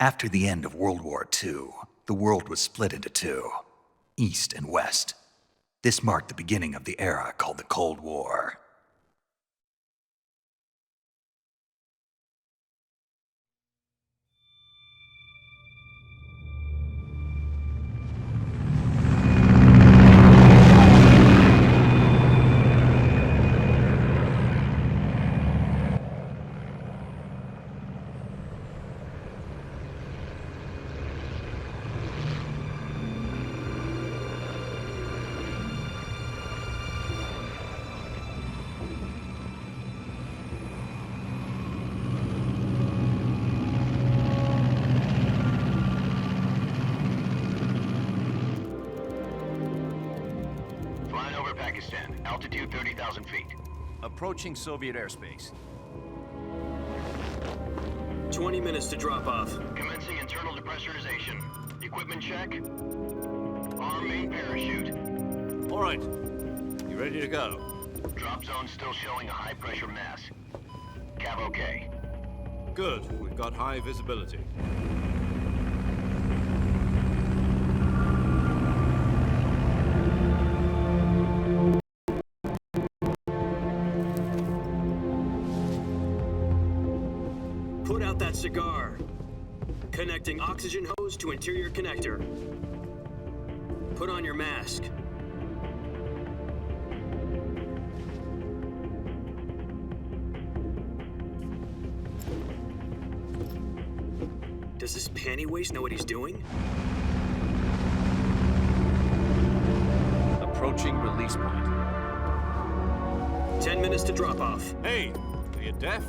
After the end of World War II, the world was split into two, East and West. This marked the beginning of the era called the Cold War. Altitude 30,000 feet. Approaching Soviet airspace. 20 minutes to drop off. Commencing internal depressurization. Equipment check. Arm main parachute. All right. You ready to go? Drop zone still showing a high pressure mass. Cav okay. Good. We've got high visibility. Put out that cigar. Connecting oxygen hose to interior connector. Put on your mask. Does this panty waste know what he's doing? Approaching release point. 10 minutes to drop off. Hey, are you deaf?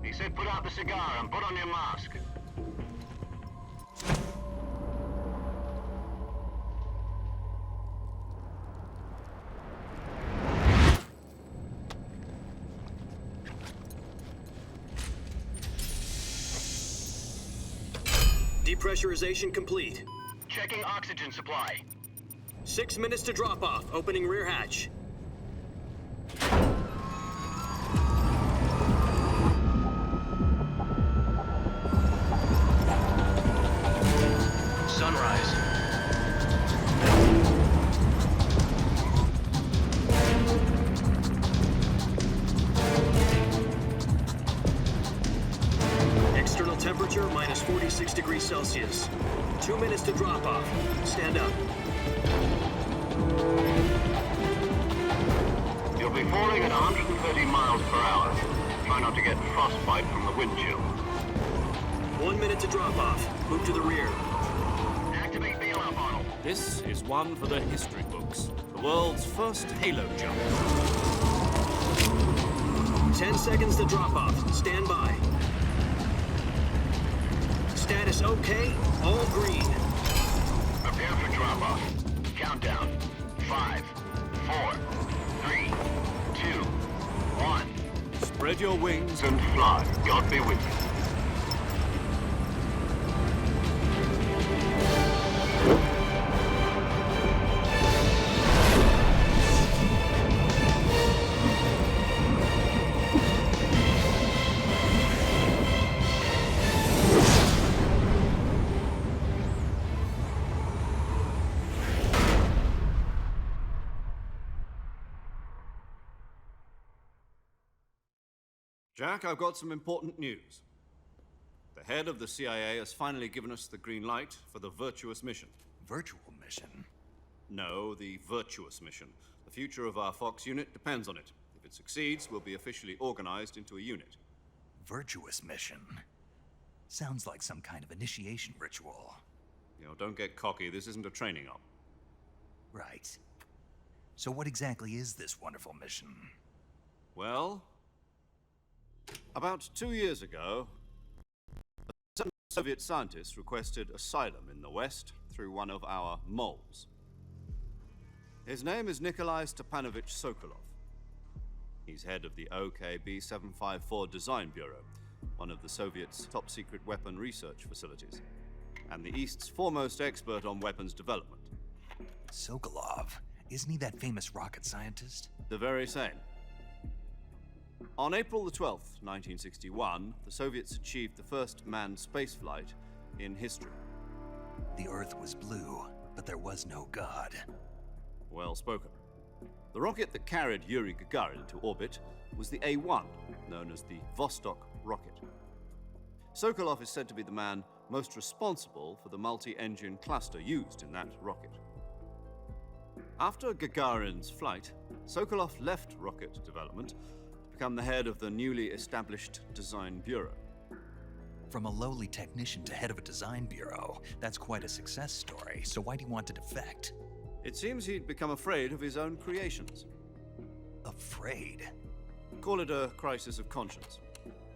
He said put out the cigar and put on your mask. Depressurization complete. Checking oxygen supply. 6 minutes to drop off. Opening rear hatch. Sunrise. External temperature minus 46 degrees Celsius. 2 minutes to drop off. Stand up. You'll be falling at 130 miles per hour. Try not to get frostbite from the wind chill. 1 minute to drop off. Move to the rear. Activate bailout model. This is one for the history books. The world's first halo jump. 10 seconds to drop off. Stand by. Status okay. All green. Prepare for drop off. Countdown. 5, 4, 3, 2, 1. Spread your wings. And fly. God be with you. Jack, I've got some important news. The head of the CIA has finally given us the green light for the virtuous mission. Virtual mission? No, the virtuous mission. The future of our Fox unit depends on it. If it succeeds, we'll be officially organized into a unit. Virtuous mission? Sounds like some kind of initiation ritual. You know, don't get cocky. This isn't a training op. Right. So what exactly is this wonderful mission? Well, about 2 years ago, a certain Soviet scientist requested asylum in the West through one of our moles. His name is Nikolai Stepanovich Sokolov. He's head of the OKB 754 Design Bureau, one of the Soviets' top-secret weapon research facilities, and the East's foremost expert on weapons development. Sokolov? Isn't he that famous rocket scientist? The very same. On April the 12th, 1961, the Soviets achieved the first manned spaceflight in history. The Earth was blue, but there was no God. Well spoken. The rocket that carried Yuri Gagarin into orbit was the A-1, known as the Vostok rocket. Sokolov is said to be the man most responsible for the multi-engine cluster used in that rocket. After Gagarin's flight, Sokolov left rocket development to become the head of the newly established Design Bureau. From a lowly technician to head of a design bureau, that's quite a success story, so why do you want to defect? It seems he'd become afraid of his own creations. Afraid? Call it a crisis of conscience.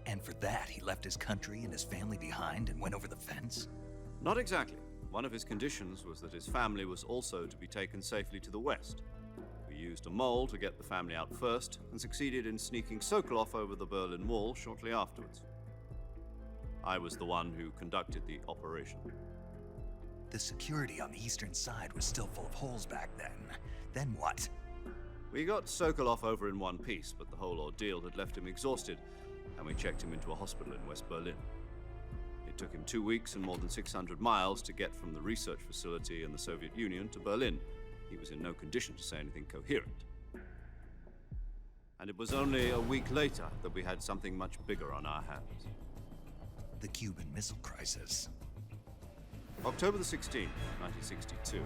And for that, he left his country and his family behind and went over the fence? Not exactly. One of his conditions was that his family was also to be taken safely to the west. We used a mole to get the family out first and succeeded in sneaking Sokolov over the Berlin Wall shortly afterwards. I was the one who conducted the operation. The security on the eastern side was still full of holes back then. Then what? We got Sokolov over in one piece, but the whole ordeal had left him exhausted, and we checked him into a hospital in West Berlin. It took him 2 weeks and more than 600 miles to get from the research facility in the Soviet Union to Berlin. He was in no condition to say anything coherent. And it was only a week later that we had something much bigger on our hands. The Cuban Missile Crisis. October the 16th, 1962,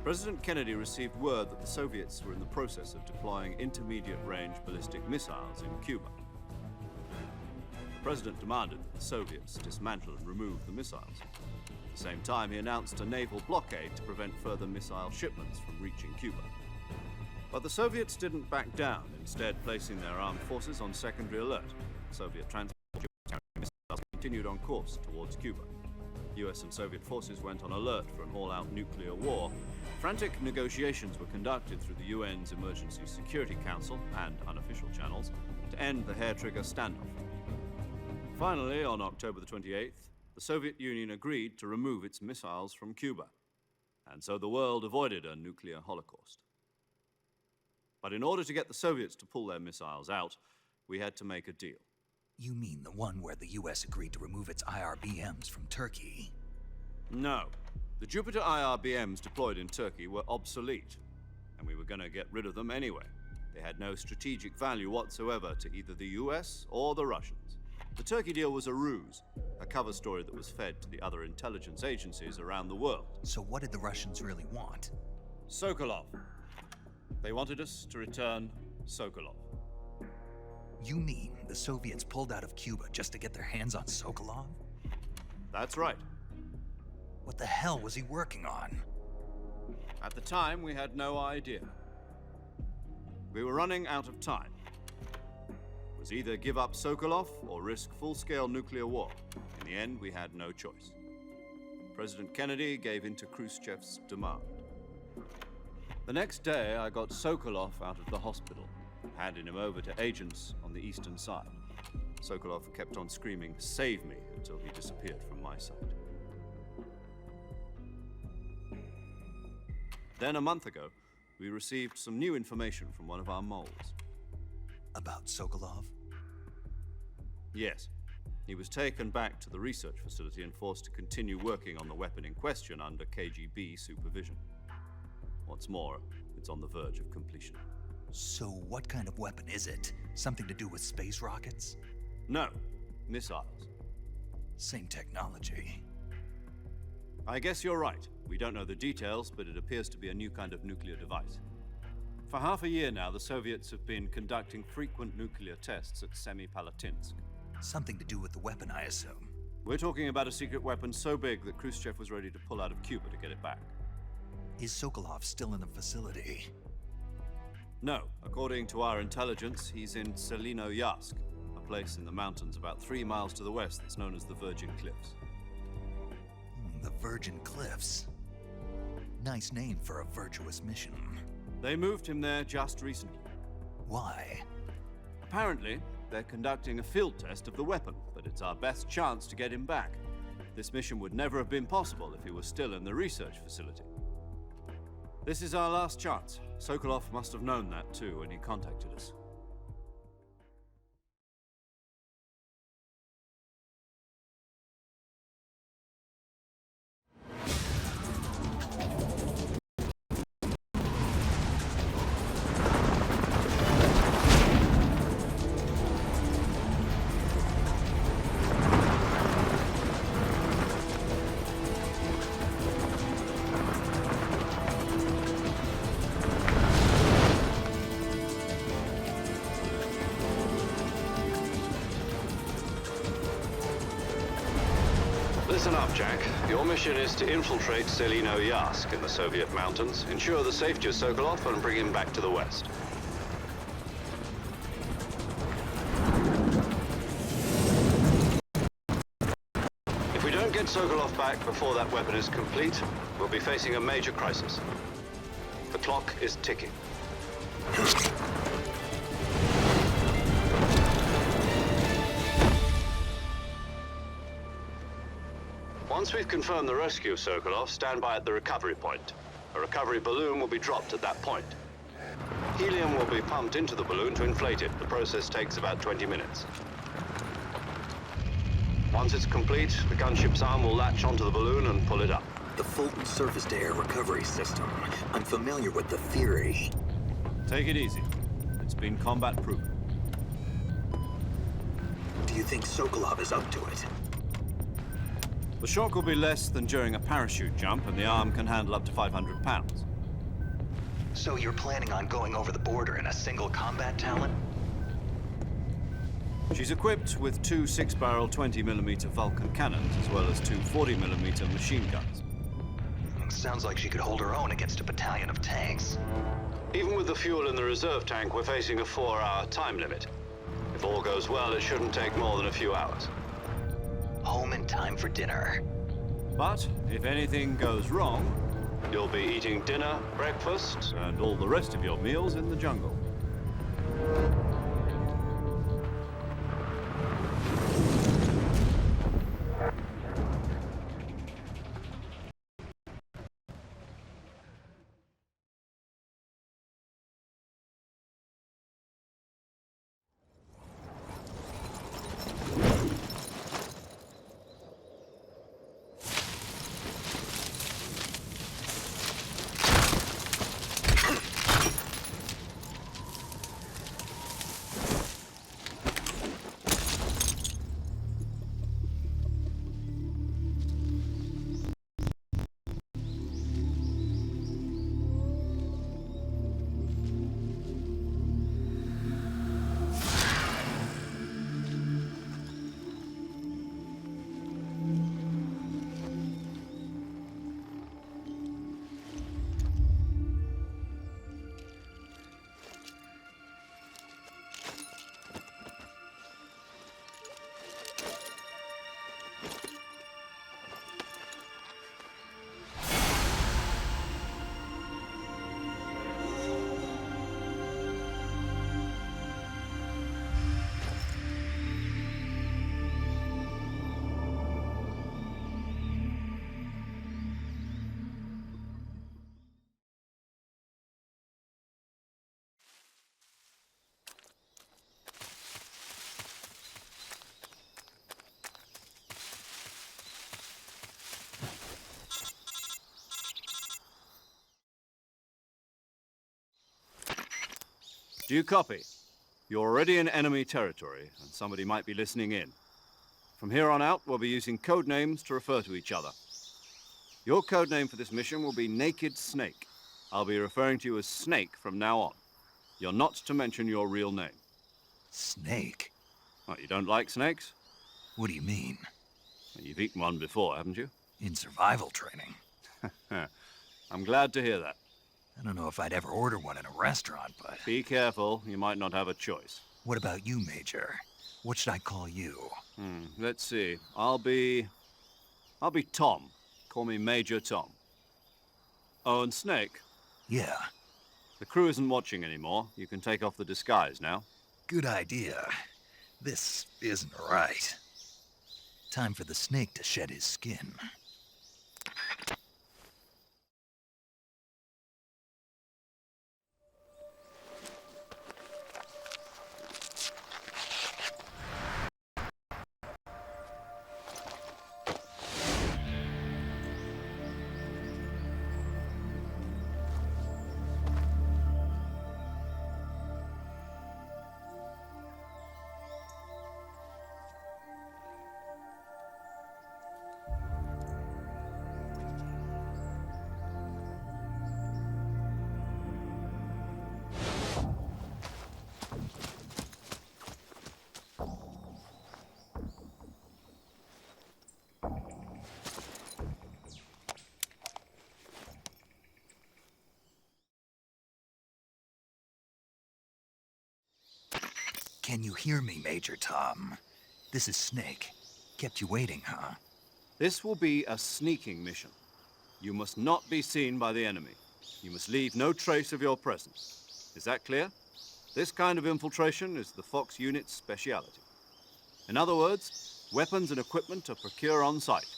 President Kennedy received word that the Soviets were in the process of deploying intermediate-range ballistic missiles in Cuba. The president demanded that the Soviets dismantle and remove the missiles. At the same time, he announced a naval blockade to prevent further missile shipments from reaching Cuba. But the Soviets didn't back down, instead placing their armed forces on secondary alert. Soviet transport missiles continued on course towards Cuba. US and Soviet forces went on alert for an all-out nuclear war. Frantic negotiations were conducted through the UN's Emergency Security Council and unofficial channels to end the hair-trigger standoff. Finally, on October the 28th, the Soviet Union agreed to remove its missiles from Cuba, and so the world avoided a nuclear holocaust. But in order to get the Soviets to pull their missiles out, we had to make a deal. You mean the one where the US agreed to remove its IRBMs from Turkey? No. The Jupiter IRBMs deployed in Turkey were obsolete, and we were going to get rid of them anyway. They had no strategic value whatsoever to either the US or the Russians. The Turkey deal was a ruse, a cover story that was fed to the other intelligence agencies around the world. So what did the Russians really want? Sokolov. They wanted us to return Sokolov. You mean the Soviets pulled out of Cuba just to get their hands on Sokolov? That's right. What the hell was he working on? At the time, we had no idea. We were running out of time. It was either give up Sokolov or risk full-scale nuclear war. In the end, we had no choice. President Kennedy gave in to Khrushchev's demand. The next day, I got Sokolov out of the hospital, handing him over to agents on the eastern side. Sokolov kept on screaming, "Save me," until he disappeared from my sight. Then a month ago, we received some new information from one of our moles. About Sokolov? Yes. He was taken back to the research facility and forced to continue working on the weapon in question under KGB supervision. What's more, it's on the verge of completion. So what kind of weapon is it? Something to do with space rockets? No, missiles. Same technology. I guess you're right. We don't know the details, but it appears to be a new kind of nuclear device. For half a year now, the Soviets have been conducting frequent nuclear tests at Semipalatinsk. Something to do with the weapon, I assume. We're talking about a secret weapon so big that Khrushchev was ready to pull out of Cuba to get it back. Is Sokolov still in the facility? No. According to our intelligence, he's in Selinoyarsk, a place in the mountains about 3 miles to the west that's known as the Virgin Cliffs. The Virgin Cliffs. Nice name for a virtuous mission. They moved him there just recently. Why? Apparently, they're conducting a field test of the weapon, but it's our best chance to get him back. This mission would never have been possible if he was still in the research facility. This is our last chance. Sokolov must have known that too when he contacted us. Listen up, Jack. Your mission is to infiltrate Selino Yask in the Soviet mountains, ensure the safety of Sokolov, and bring him back to the West. If we don't get Sokolov back before that weapon is complete, we'll be facing a major crisis. The clock is ticking. Once we've confirmed the rescue of Sokolov, stand by at the recovery point. A recovery balloon will be dropped at that point. Helium will be pumped into the balloon to inflate it. The process takes about 20 minutes. Once it's complete, the gunship's arm will latch onto the balloon and pull it up. The Fulton surface-to-air recovery system. I'm familiar with the theory. Take it easy. It's been combat-proven. Do you think Sokolov is up to it? The shock will be less than during a parachute jump, and the arm can handle up to 500 pounds. So you're planning on going over the border in a single combat talent? She's equipped with two 6-barrel 20mm Vulcan cannons, as well as two 40mm machine guns. Sounds like she could hold her own against a battalion of tanks. Even with the fuel in the reserve tank, we're facing a 4-hour time limit. If all goes well, it shouldn't take more than a few hours. Home in time for dinner. But if anything goes wrong, you'll be eating dinner, breakfast, and all the rest of your meals in the jungle. Do you copy? You're already in enemy territory, and somebody might be listening in. From here on out, we'll be using code names to refer to each other. Your code name for this mission will be Naked Snake. I'll be referring to you as Snake from now on. You're not to mention your real name. Snake? What, you don't like snakes? What do you mean? Well, you've eaten one before, haven't you? In survival training. I'm glad to hear that. I don't know if I'd ever order one in a restaurant, but... Be careful, you might not have a choice. What about you, Major? What should I call you? Let's see. I'll be Tom. Call me Major Tom. Oh, and Snake. Yeah, The crew isn't watching anymore. You can take off the disguise now. good idea. This isn't right. Time for the snake to shed his skin. Can you hear me, Major Tom? This is Snake. Kept you waiting, huh? This will be a sneaking mission. You must not be seen by the enemy. You must leave no trace of your presence. Is that clear? This kind of infiltration is the Fox unit's speciality. In other words, weapons and equipment are procured on site.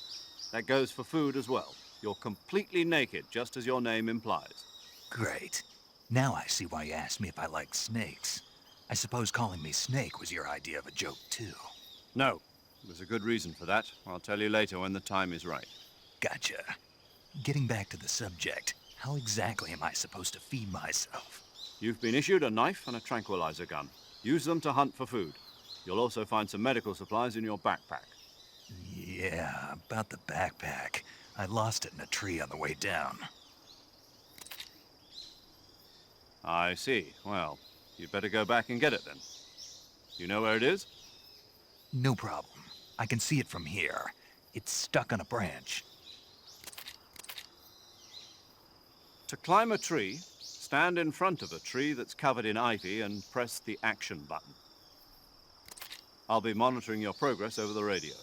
That goes for food as well. You're completely naked, just as your name implies. Great. Now I see why you asked me if I like snakes. I suppose calling me Snake was your idea of a joke, too. No, there's a good reason for that. I'll tell you later when the time is right. Gotcha. Getting back to the subject, how exactly am I supposed to feed myself? You've been issued a knife and a tranquilizer gun. Use them to hunt for food. You'll also find some medical supplies in your backpack. Yeah, about the backpack. I lost it in a tree on the way down. I see. Well, you'd better go back and get it then. You know where it is? No problem. I can see it from here. It's stuck on a branch. To climb a tree, stand in front of a tree that's covered in ivy and press the action button. I'll be monitoring your progress over the radio.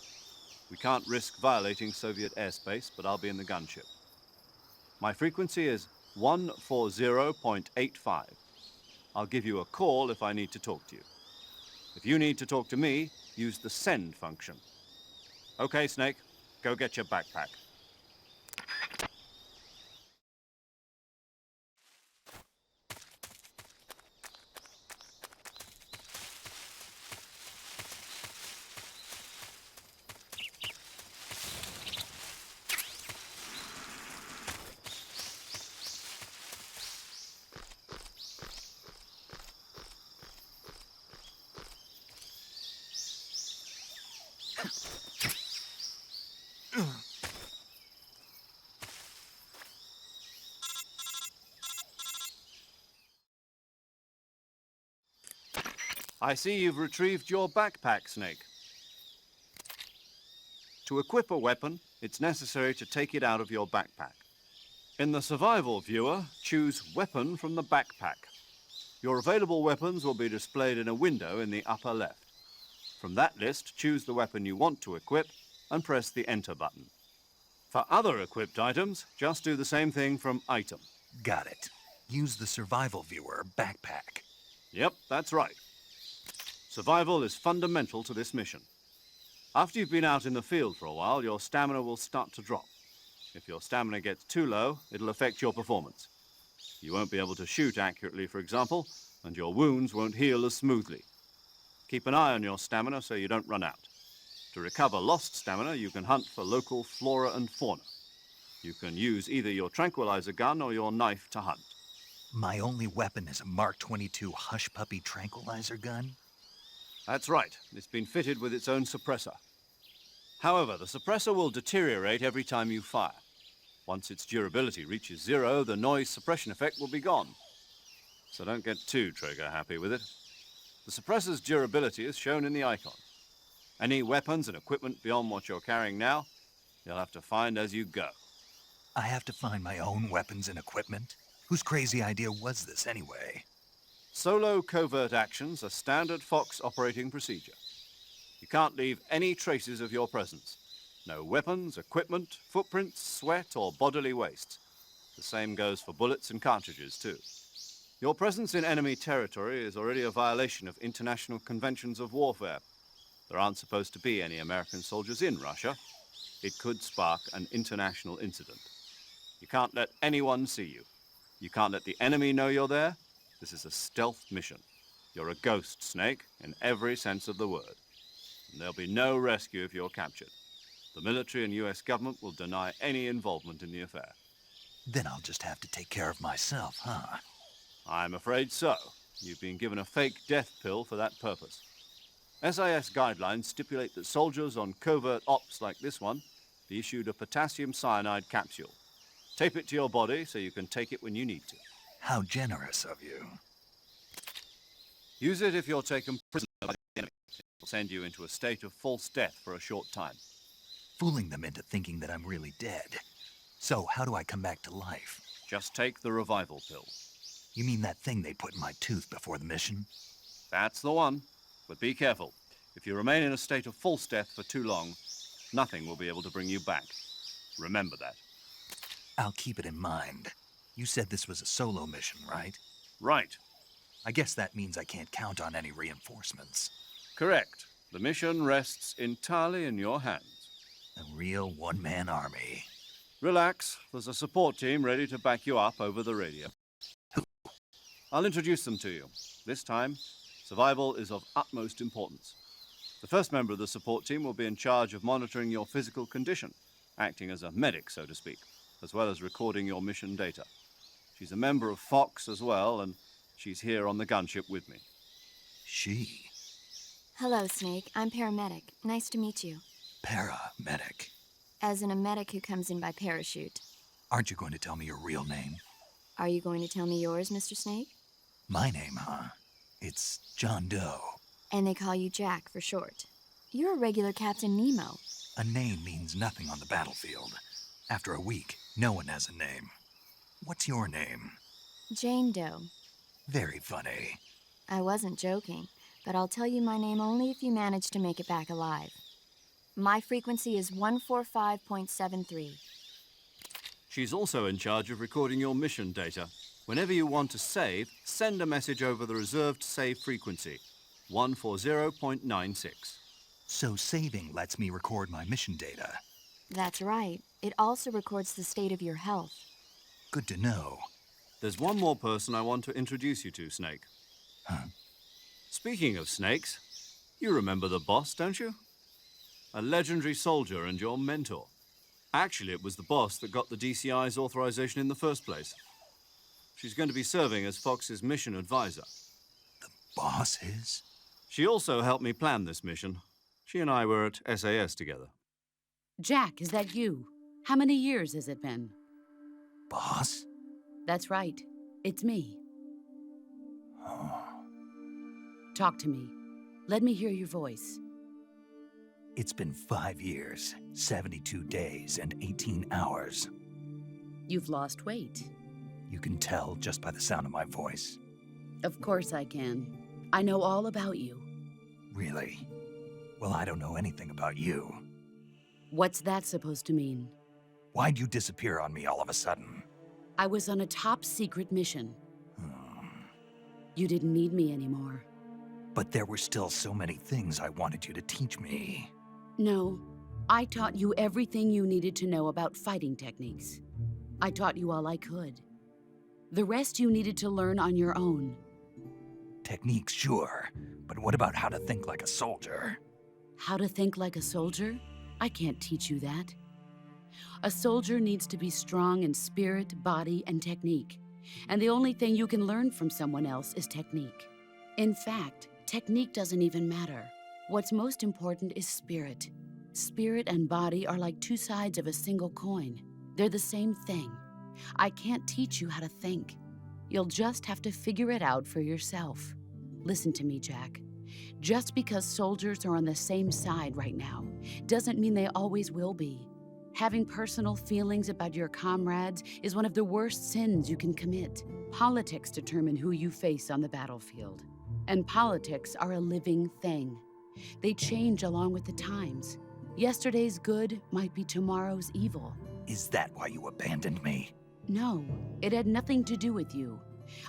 We can't risk violating Soviet airspace, but I'll be in the gunship. My frequency is 140.85. I'll give you a call if I need to talk to you. If you need to talk to me, use the send function. Okay, Snake, go get your backpack. I see you've retrieved your backpack, Snake. To equip a weapon, it's necessary to take it out of your backpack. In the survival viewer, choose Weapon from the backpack. Your available weapons will be displayed in a window in the upper left. From that list, choose the weapon you want to equip and press the Enter button. For other equipped items, just do the same thing from Item. Got it. Use the survival viewer backpack. Yep, that's right. Survival is fundamental to this mission. After you've been out in the field for a while, your stamina will start to drop. If your stamina gets too low, it'll affect your performance. You won't be able to shoot accurately, for example, and your wounds won't heal as smoothly. Keep an eye on your stamina so you don't run out. To recover lost stamina, you can hunt for local flora and fauna. You can use either your tranquilizer gun or your knife to hunt. My only weapon is a Mark 22 Hush Puppy tranquilizer gun? That's right. It's been fitted with its own suppressor. However, the suppressor will deteriorate every time you fire. Once its durability reaches 0, the noise suppression effect will be gone. So don't get too trigger happy with it. The suppressor's durability is shown in the icon. Any weapons and equipment beyond what you're carrying now, you'll have to find as you go. I have to find my own weapons and equipment? Whose crazy idea was this anyway? Solo covert actions are standard Fox operating procedure. You can't leave any traces of your presence. No weapons, equipment, footprints, sweat, or bodily waste. The same goes for bullets and cartridges, too. Your presence in enemy territory is already a violation of international conventions of warfare. There aren't supposed to be any American soldiers in Russia. It could spark an international incident. You can't let anyone see you. You can't let the enemy know you're there. This is a stealth mission. You're a ghost, Snake, in every sense of the word. And there'll be no rescue if you're captured. The military and US government will deny any involvement in the affair. Then I'll just have to take care of myself, huh? I'm afraid so. You've been given a fake death pill for that purpose. SIS guidelines stipulate that soldiers on covert ops like this one be issued a potassium cyanide capsule. Tape it to your body so you can take it when you need to. How generous of you. Use it if you're taken prisoner by the enemy. It will send you into a state of false death for a short time. Fooling them into thinking that I'm really dead. So how do I come back to life? Just take the revival pill. You mean that thing they put in my tooth before the mission? That's the one. But be careful. If you remain in a state of false death for too long, nothing will be able to bring you back. Remember that. I'll keep it in mind. You said this was a solo mission, right? Right. I guess that means I can't count on any reinforcements. Correct. The mission rests entirely in your hands. A real one-man army. Relax. There's a support team ready to back you up over the radio. I'll introduce them to you. This time, survival is of utmost importance. The first member of the support team will be in charge of monitoring your physical condition, acting as a medic, so to speak, as well as recording your mission data. She's a member of Fox as well, and she's here on the gunship with me. She? Hello, Snake. I'm paramedic. Nice to meet you. Paramedic. As in a medic who comes in by parachute. Aren't you going to tell me your real name? Are you going to tell me yours, Mr. Snake? My name, huh? It's John Doe. And they call you Jack for short. You're a regular Captain Nemo. A name means nothing on the battlefield. After a week, no one has a name. What's your name? Jane Doe. Very funny. I wasn't joking, but I'll tell you my name only if you manage to make it back alive. My frequency is 145.73. She's also in charge of recording your mission data. Whenever you want to save, send a message over the reserved save frequency, 140.96. So saving lets me record my mission data. That's right. It also records the state of your health. Good to know. There's one more person I want to introduce you to, Snake. Huh? Speaking of snakes, you remember the boss, don't you? A legendary soldier and your mentor. Actually, it was the boss that got the DCI's authorization in the first place. She's going to be serving as Fox's mission advisor. The boss is? She also helped me plan this mission. She and I were at SAS together. Jack, is that you? How many years has it been? Boss? That's right. It's me. Oh. Talk to me. Let me hear your voice. It's been 5 years, 72 days, and 18 hours. You've lost weight. You can tell just by the sound of my voice. Of course I can. I know all about you. Really? Well, I don't know anything about you. What's that supposed to mean? Why'd you disappear on me all of a sudden? I was on a top-secret mission. You didn't need me anymore. But there were still so many things I wanted you to teach me. No, I taught you everything you needed to know about fighting techniques. I taught you all I could. The rest you needed to learn on your own. Techniques, sure. But what about how to think like a soldier? How to think like a soldier? I can't teach you that. A soldier needs to be strong in spirit, body, and technique. And the only thing you can learn from someone else is technique. In fact, technique doesn't even matter. What's most important is spirit. Spirit and body are like two sides of a single coin. They're the same thing. I can't teach you how to think. You'll just have to figure it out for yourself. Listen to me, Jack. Just because soldiers are on the same side right now doesn't mean they always will be. Having personal feelings about your comrades is one of the worst sins you can commit. Politics determine who you face on the battlefield. And politics are a living thing. They change along with the times. Yesterday's good might be tomorrow's evil. Is that why you abandoned me? No, it had nothing to do with you.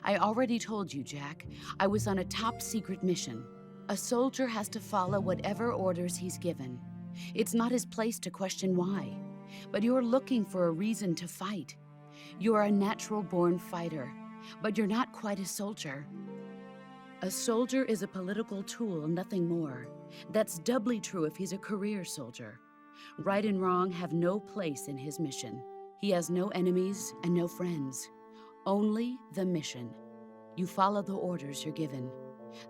I already told you, Jack. I was on a top-secret mission. A soldier has to follow whatever orders he's given. It's not his place to question why. But you're looking for a reason to fight. You are a natural-born fighter, but you're not quite a soldier. A soldier is a political tool, nothing more. That's doubly true if he's a career soldier. Right and wrong have no place in his mission. He has no enemies and no friends. Only the mission. You follow the orders you're given.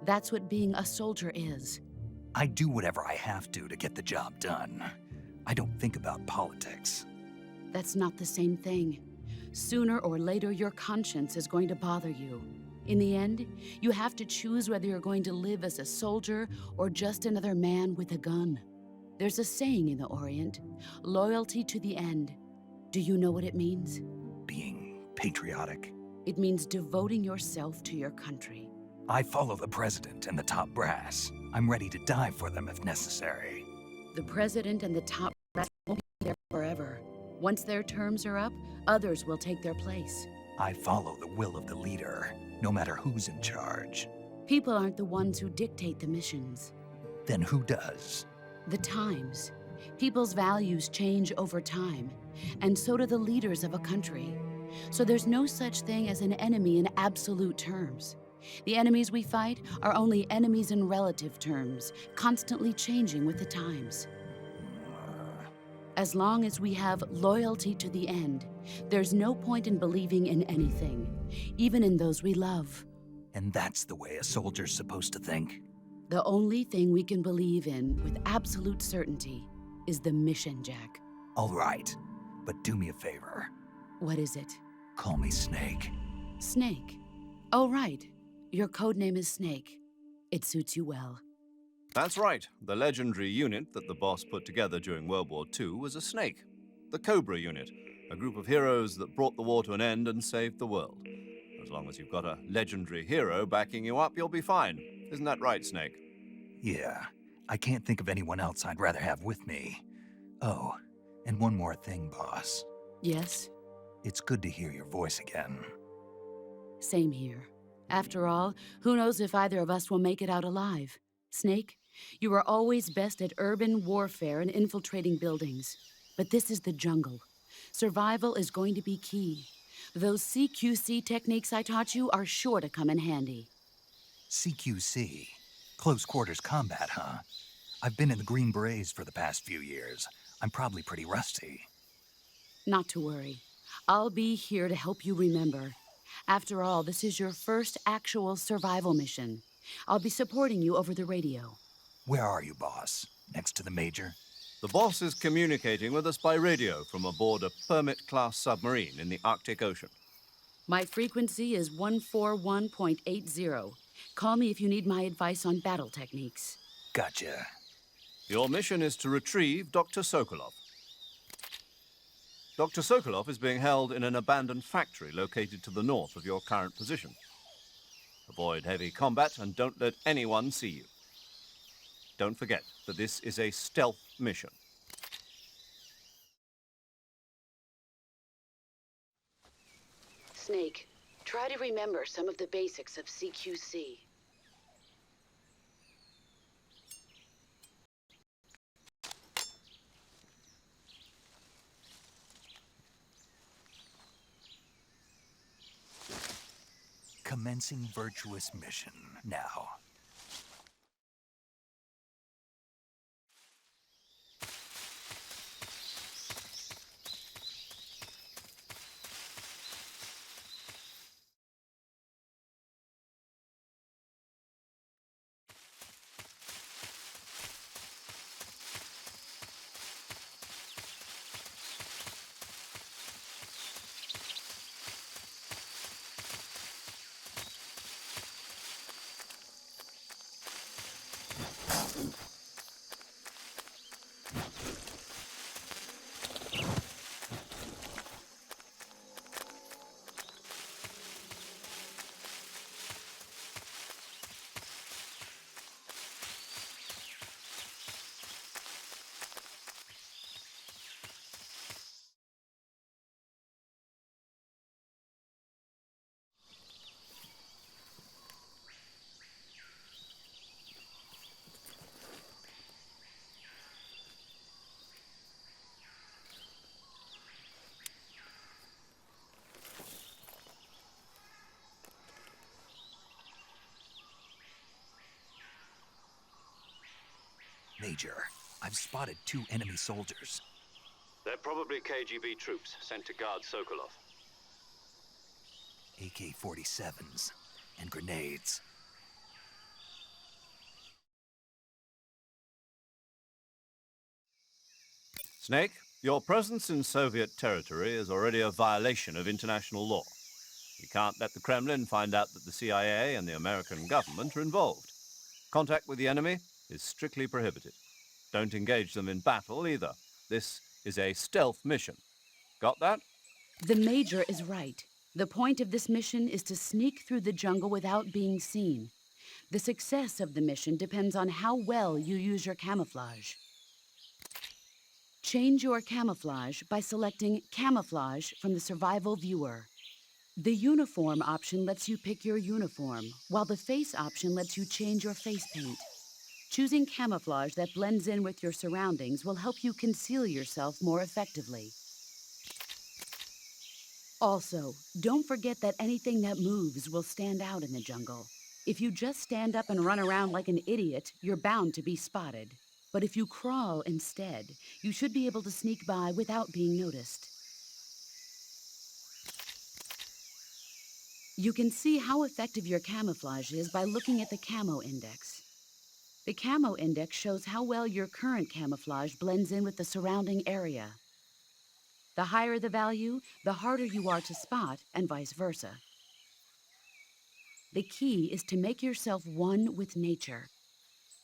That's what being a soldier is. I do whatever I have to get the job done. I don't think about politics. That's not the same thing. Sooner or later, your conscience is going to bother you. In the end, you have to choose whether you're going to live as a soldier or just another man with a gun. There's a saying in the Orient, loyalty to the end. Do you know what it means? Being patriotic. It means devoting yourself to your country. I follow the president and the top brass. I'm ready to die for them if necessary. The president and the top brass won't be there forever. Once their terms are up, others will take their place. I follow the will of the leader, no matter who's in charge. People aren't the ones who dictate the missions. Then who does? The times. People's values change over time, and so do the leaders of a country. So there's no such thing as an enemy in absolute terms. The enemies we fight are only enemies in relative terms, constantly changing with the times. As long as we have loyalty to the end, there's no point in believing in anything, even in those we love. And that's the way a soldier's supposed to think? The only thing we can believe in with absolute certainty is the mission, Jack. All right, but do me a favor. What is it? Call me Snake. Snake. Oh, right. Your code name is Snake. It suits you well. That's right. The legendary unit that the boss put together during World War II was a snake. The Cobra unit, a group of heroes that brought the war to an end and saved the world. As long as you've got a legendary hero backing you up, you'll be fine. Isn't that right, Snake? Yeah, I can't think of anyone else I'd rather have with me. Oh, and one more thing, boss. Yes? It's good to hear your voice again. Same here. After all, who knows if either of us will make it out alive? Snake, you are always best at urban warfare and infiltrating buildings. But this is the jungle. Survival is going to be key. Those CQC techniques I taught you are sure to come in handy. CQC? Close quarters combat, huh? I've been in the Green Berets for the past few years. I'm probably pretty rusty. Not to worry. I'll be here to help you remember. After all, this is your first actual survival mission. I'll be supporting you over the radio. Where are you, boss? Next to the Major? The boss is communicating with us by radio from aboard a Permit-class submarine in the Arctic Ocean. My frequency is 141.80. Call me if you need my advice on battle techniques. Gotcha. Your mission is to retrieve Dr. Sokolov. Dr. Sokolov is being held in an abandoned factory located to the north of your current position. Avoid heavy combat and don't let anyone see you. Don't forget that this is a stealth mission. Snake, try to remember some of the basics of CQC. Commencing virtuous mission now. Major, I've spotted 2 enemy soldiers. They're probably KGB troops sent to guard Sokolov. AK-47s and grenades. Snake, your presence in Soviet territory is already a violation of international law. You can't let the Kremlin find out that the CIA and the American government are involved. Contact with the enemy is strictly prohibited. Don't engage them in battle either. This is a stealth mission. Got that? The Major is right. The point of this mission is to sneak through the jungle without being seen. The success of the mission depends on how well you use your camouflage. Change your camouflage by selecting Camouflage from the Survival Viewer. The Uniform option lets you pick your uniform, while the Face option lets you change your face paint. Choosing camouflage that blends in with your surroundings will help you conceal yourself more effectively. Also, don't forget that anything that moves will stand out in the jungle. If you just stand up and run around like an idiot, you're bound to be spotted. But if you crawl instead, you should be able to sneak by without being noticed. You can see how effective your camouflage is by looking at the Camo Index. The Camo Index shows how well your current camouflage blends in with the surrounding area. The higher the value, the harder you are to spot, and vice versa. The key is to make yourself one with nature.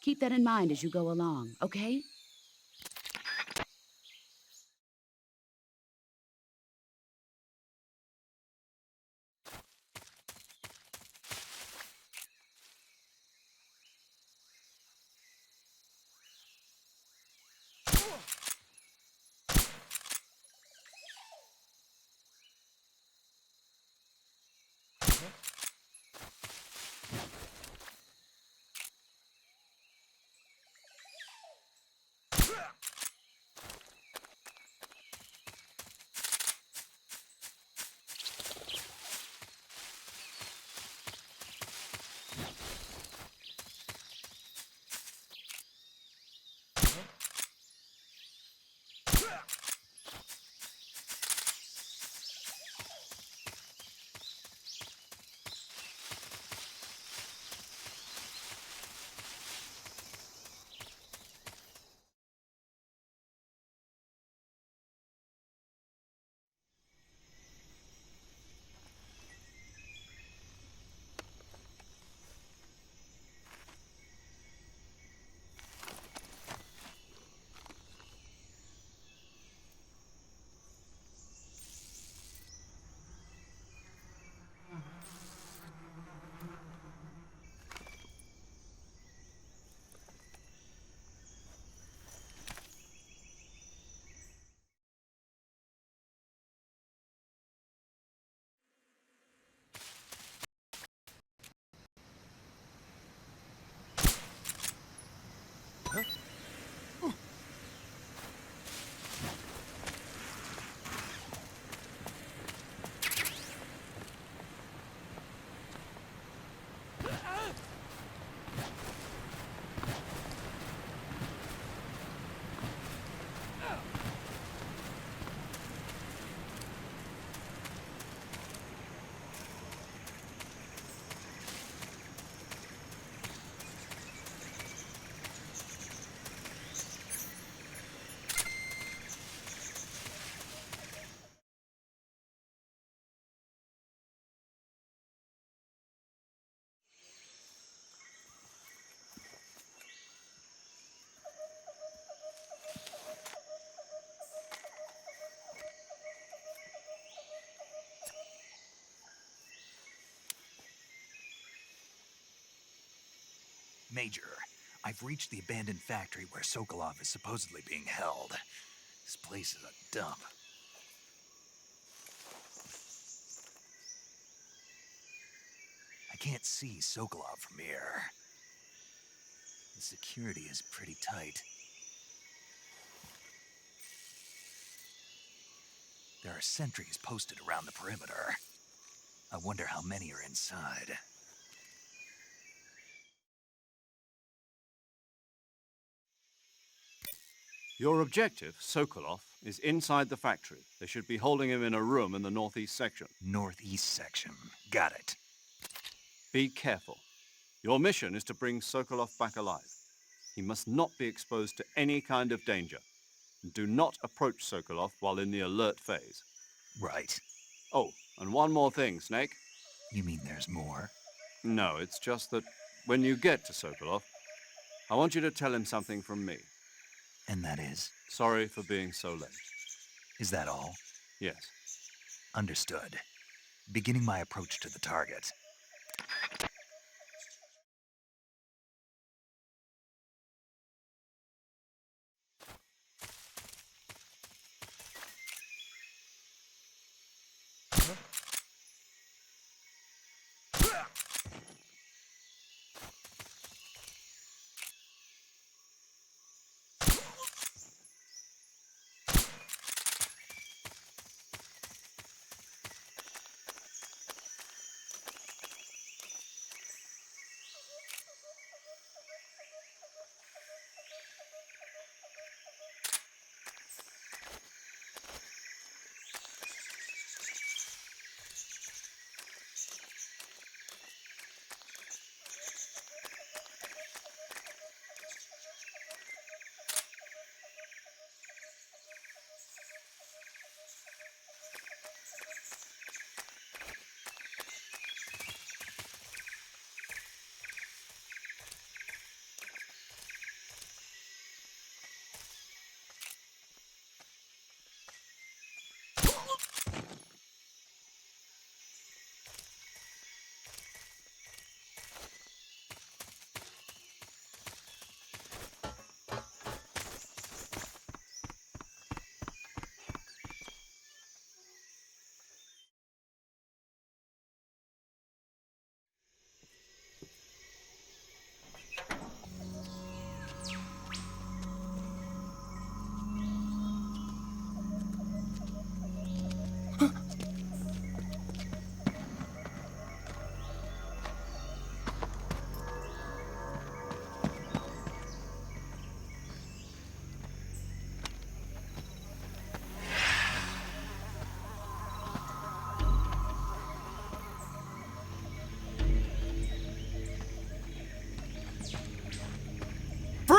Keep that in mind as you go along, okay? Major, I've reached the abandoned factory where Sokolov is supposedly being held. This place is a dump. I can't see Sokolov from here. The security is pretty tight. There are sentries posted around the perimeter. I wonder how many are inside. Your objective, Sokolov, is inside the factory. They should be holding him in a room in the northeast section. Northeast section. Got it. Be careful. Your mission is to bring Sokolov back alive. He must not be exposed to any kind of danger. And do not approach Sokolov while in the alert phase. Right. Oh, and one more thing, Snake. You mean there's more? No, it's just that when you get to Sokolov, I want you to tell him something from me. And that is? Sorry for being so late. Is that all? Yes. Understood. Beginning my approach to the target.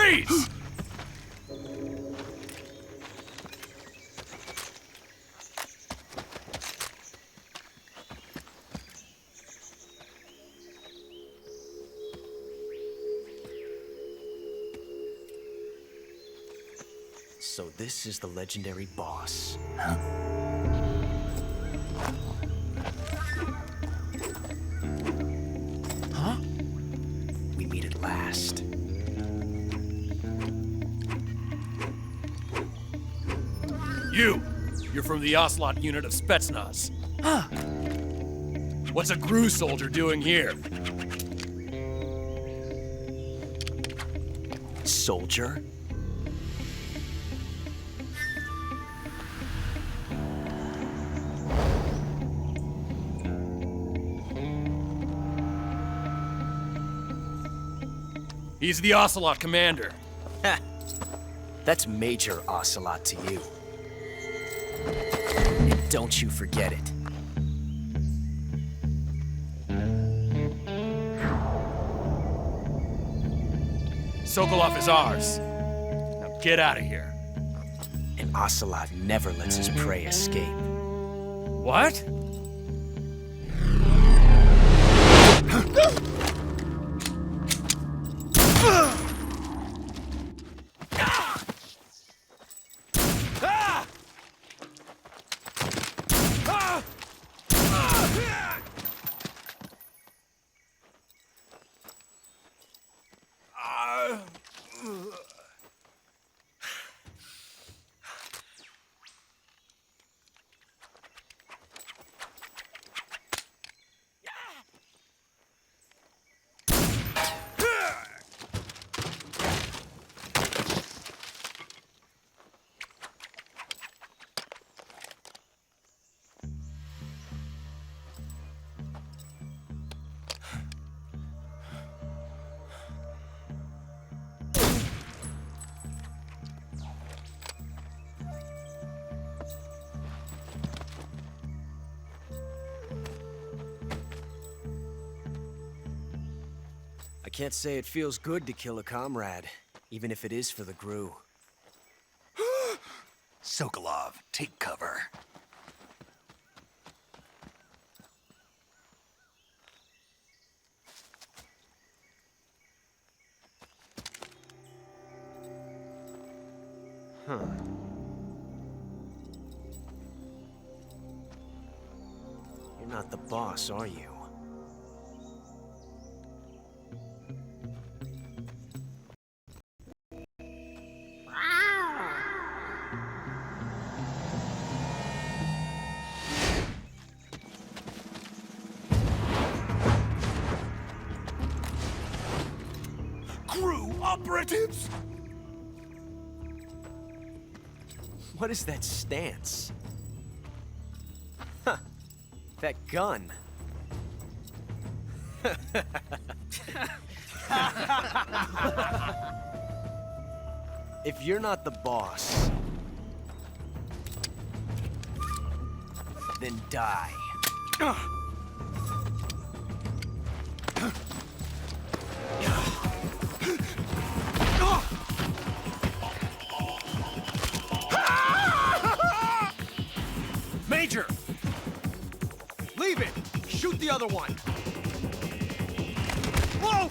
Freeze! So this is the legendary boss. Huh? We meet at last. You're from the Ocelot unit of Spetsnaz. Huh. What's a GRU soldier doing here? Soldier? He's the Ocelot commander. Ha! That's Major Ocelot to you. And don't you forget it. Sokolov is ours. Now get out of here. And Ocelot never lets his prey escape. What? I can't say it feels good to kill a comrade, even if it is for the GRU. Sokolov, take cover. Huh. You're not the boss, are you? GRU operatives! What is that stance? Huh. That gun. If you're not the boss, then die. Major! Leave it! Shoot the other one! Whoa!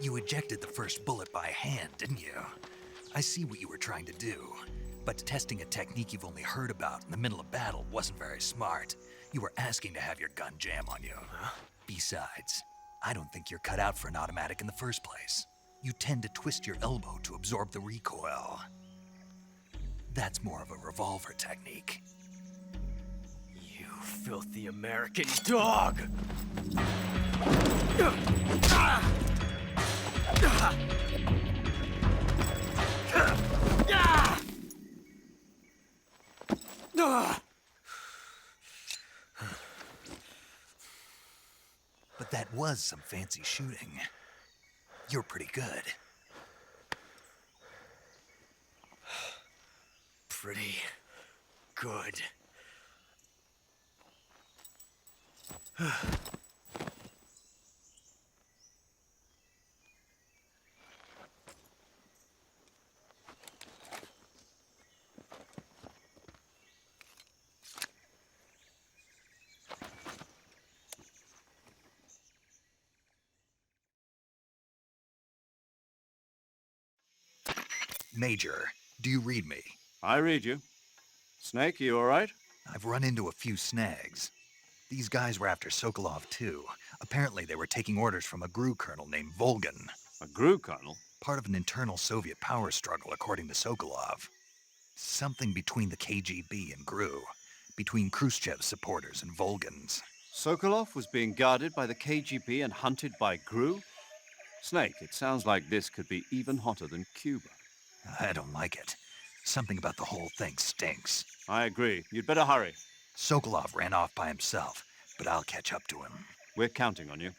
You ejected the first bullet by hand, didn't you? I see what you were trying to do, but testing a technique you've only heard about in the middle of battle wasn't very smart. You were asking to have your gun jam on you. Besides, I don't think you're cut out for an automatic in the first place. You tend to twist your elbow to absorb the recoil. That's more of a revolver technique. You filthy American dog! But that was some fancy shooting. You're pretty good. Pretty good. Major, do you read me? I read you. Snake, you all right? I've run into a few snags. These guys were after Sokolov too. Apparently they were taking orders from a GRU colonel named Volgan. A GRU colonel? Part of an internal Soviet power struggle, according to Sokolov. Something between the KGB and GRU. Between Khrushchev's supporters and Volgan's. Sokolov was being guarded by the KGB and hunted by GRU? Snake, it sounds like this could be even hotter than Cuba. I don't like it. Something about the whole thing stinks. I agree. You'd better hurry. Sokolov ran off by himself, but I'll catch up to him. We're counting on you.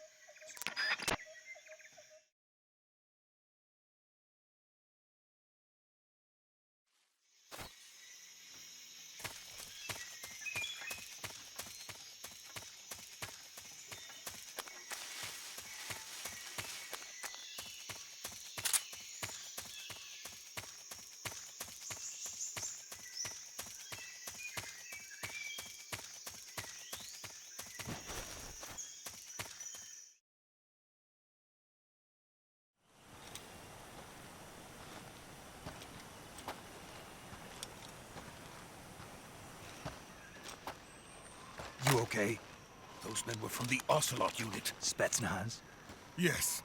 You okay? Those men were from the Ocelot unit. Spetsnaz? Yes.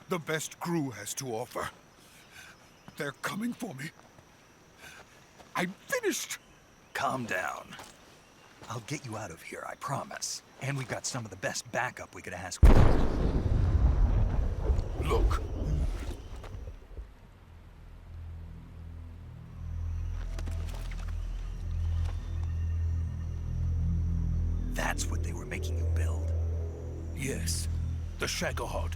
The best GRU has to offer. They're coming for me. I'm finished! Calm down. I'll get you out of here, I promise. And we've got some of the best backup we could ask for. Look. That's what they were making you build. Yes. The Shagohod.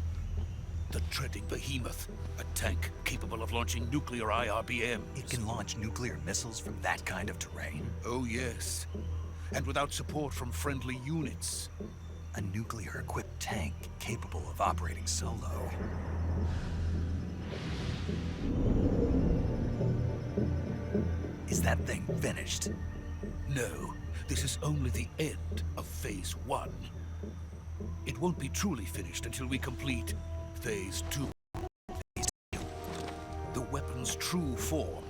The treading behemoth. A tank capable of launching nuclear IRBMs. It can launch nuclear missiles from that kind of terrain? Oh, yes. And without support from friendly units. A nuclear-equipped tank capable of operating solo. Is that thing finished? No. This is only the end of Phase 1. It won't be truly finished until we complete Phase 2. The weapon's true form.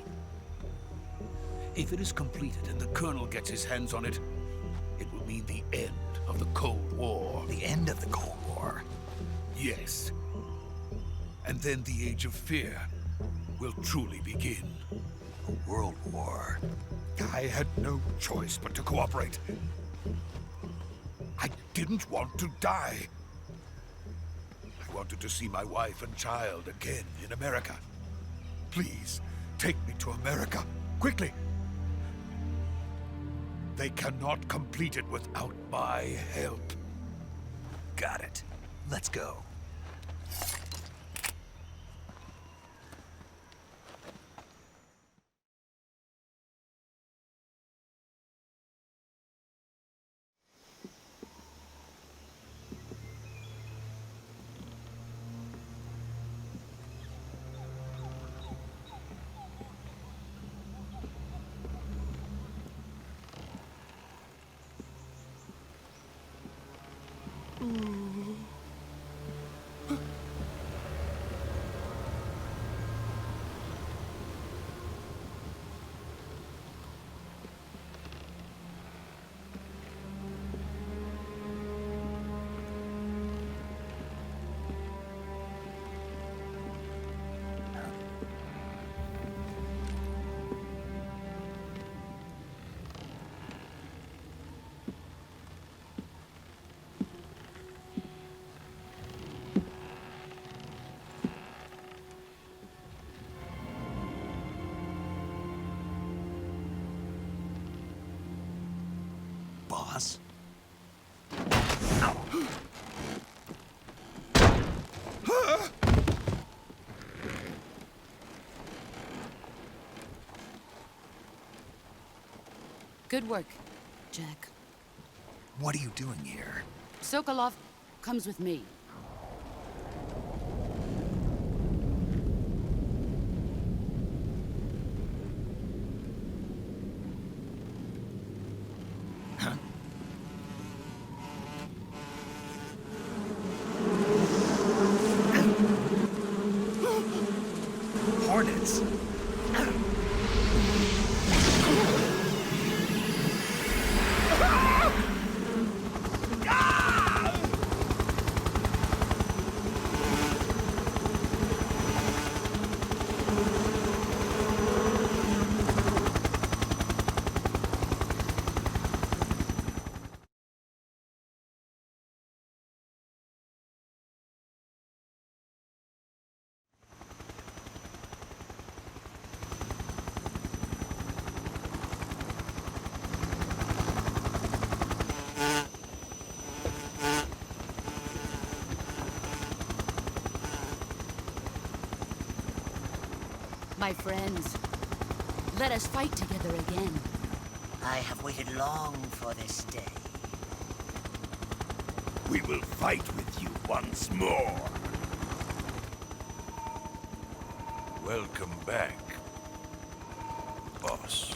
If it is completed and the Colonel gets his hands on it, it will mean the end of the Cold War. The end of the Cold War? Yes. And then the Age of Fear will truly begin. A world war. I had no choice but to cooperate. I didn't want to die. I wanted to see my wife and child again in America. Please, take me to America, quickly. They cannot complete it without my help. Got it. Let's go. Good work, Jack. What are you doing here? Sokolov comes with me. Hornets! My friends, let us fight together again. I have waited long for this day. We will fight with you once more. Welcome back, boss.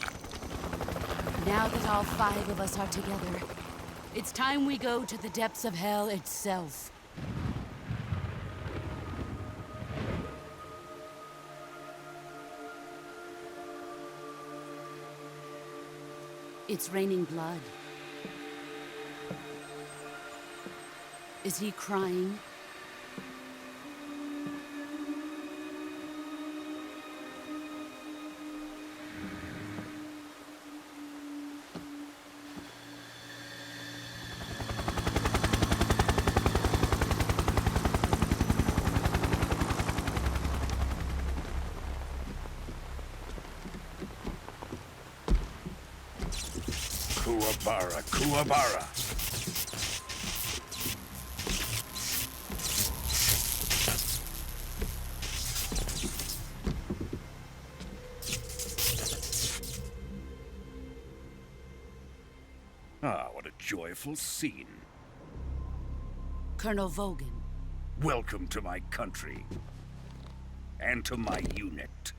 Now that all 5 of us are together, it's time we go to the depths of hell itself. It's raining blood. Is he crying? Kuwabara, Kuwabara. Ah, what a joyful scene. Colonel Vogan. Welcome to my country. And to my unit.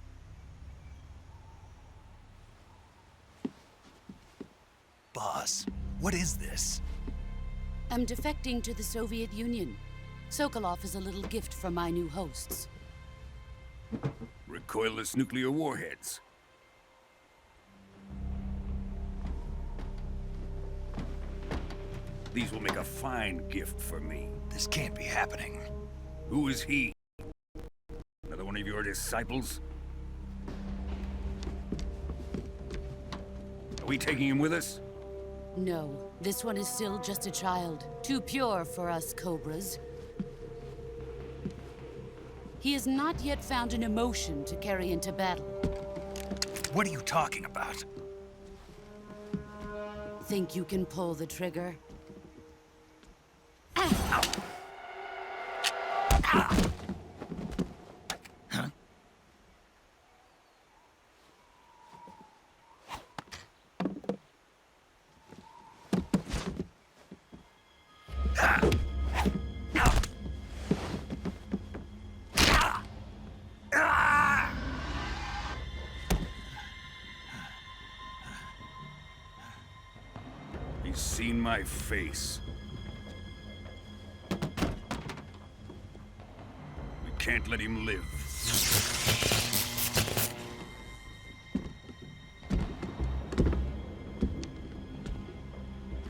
Boss, what is this? I'm defecting to the Soviet Union. Sokolov is a little gift from my new hosts. Recoilless nuclear warheads. These will make a fine gift for me. This can't be happening. Who is he? Another one of your disciples? Are we taking him with us? No, this one is still just a child. Too pure for us Cobras. He has not yet found an emotion to carry into battle. What are you talking about? Think you can pull the trigger? He's seen my face. We can't let him live.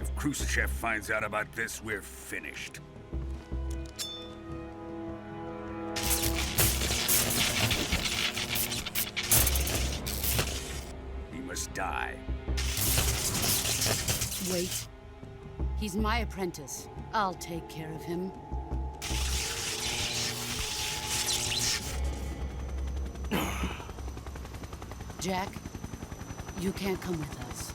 If Khrushchev finds out about this, we're finished. He must die. Wait. He's my apprentice. I'll take care of him. Jack, you can't come with us.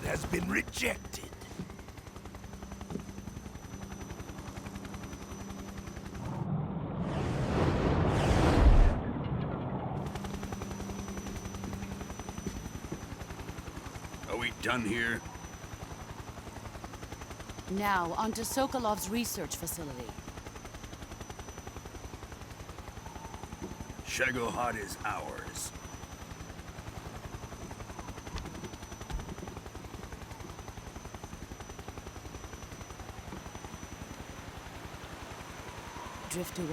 blood has been rejected. Are we done here? Now, on to Sokolov's research facility. Shagohod is ours. Drift away.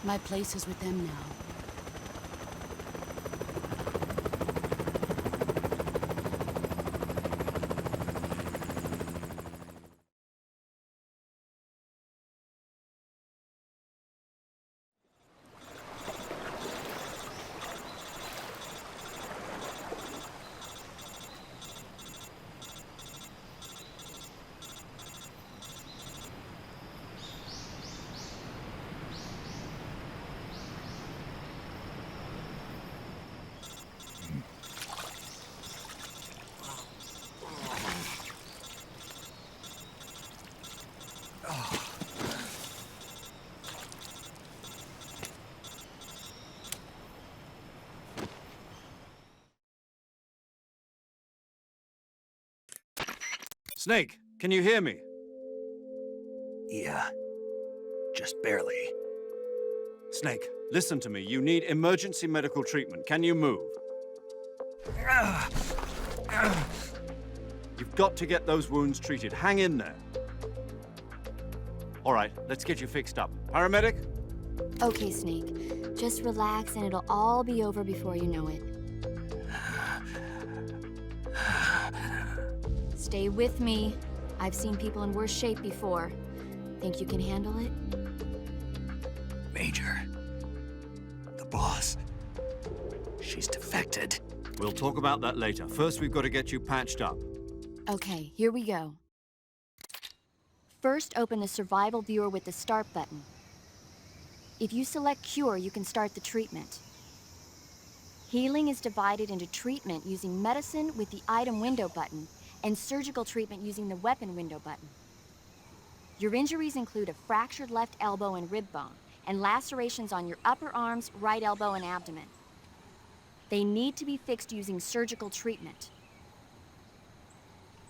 My place is with them now. Snake, can you hear me? Yeah. Just barely. Snake, listen to me. You need emergency medical treatment. Can you move? You've got to get those wounds treated. Hang in there. All right, let's get you fixed up. Paramedic? Okay, Snake. Just relax and it'll all be over before you know it. Stay with me. I've seen people in worse shape before. Think you can handle it? Major. The boss. She's defected. We'll talk about that later. First, we've got to get you patched up. Okay, here we go. First, open the survival viewer with the start button. If you select cure, you can start the treatment. Healing is divided into treatment using medicine with the item window button and surgical treatment using the weapon window button. Your injuries include a fractured left elbow and rib bone, and lacerations on your upper arms, right elbow, and abdomen. They need to be fixed using surgical treatment.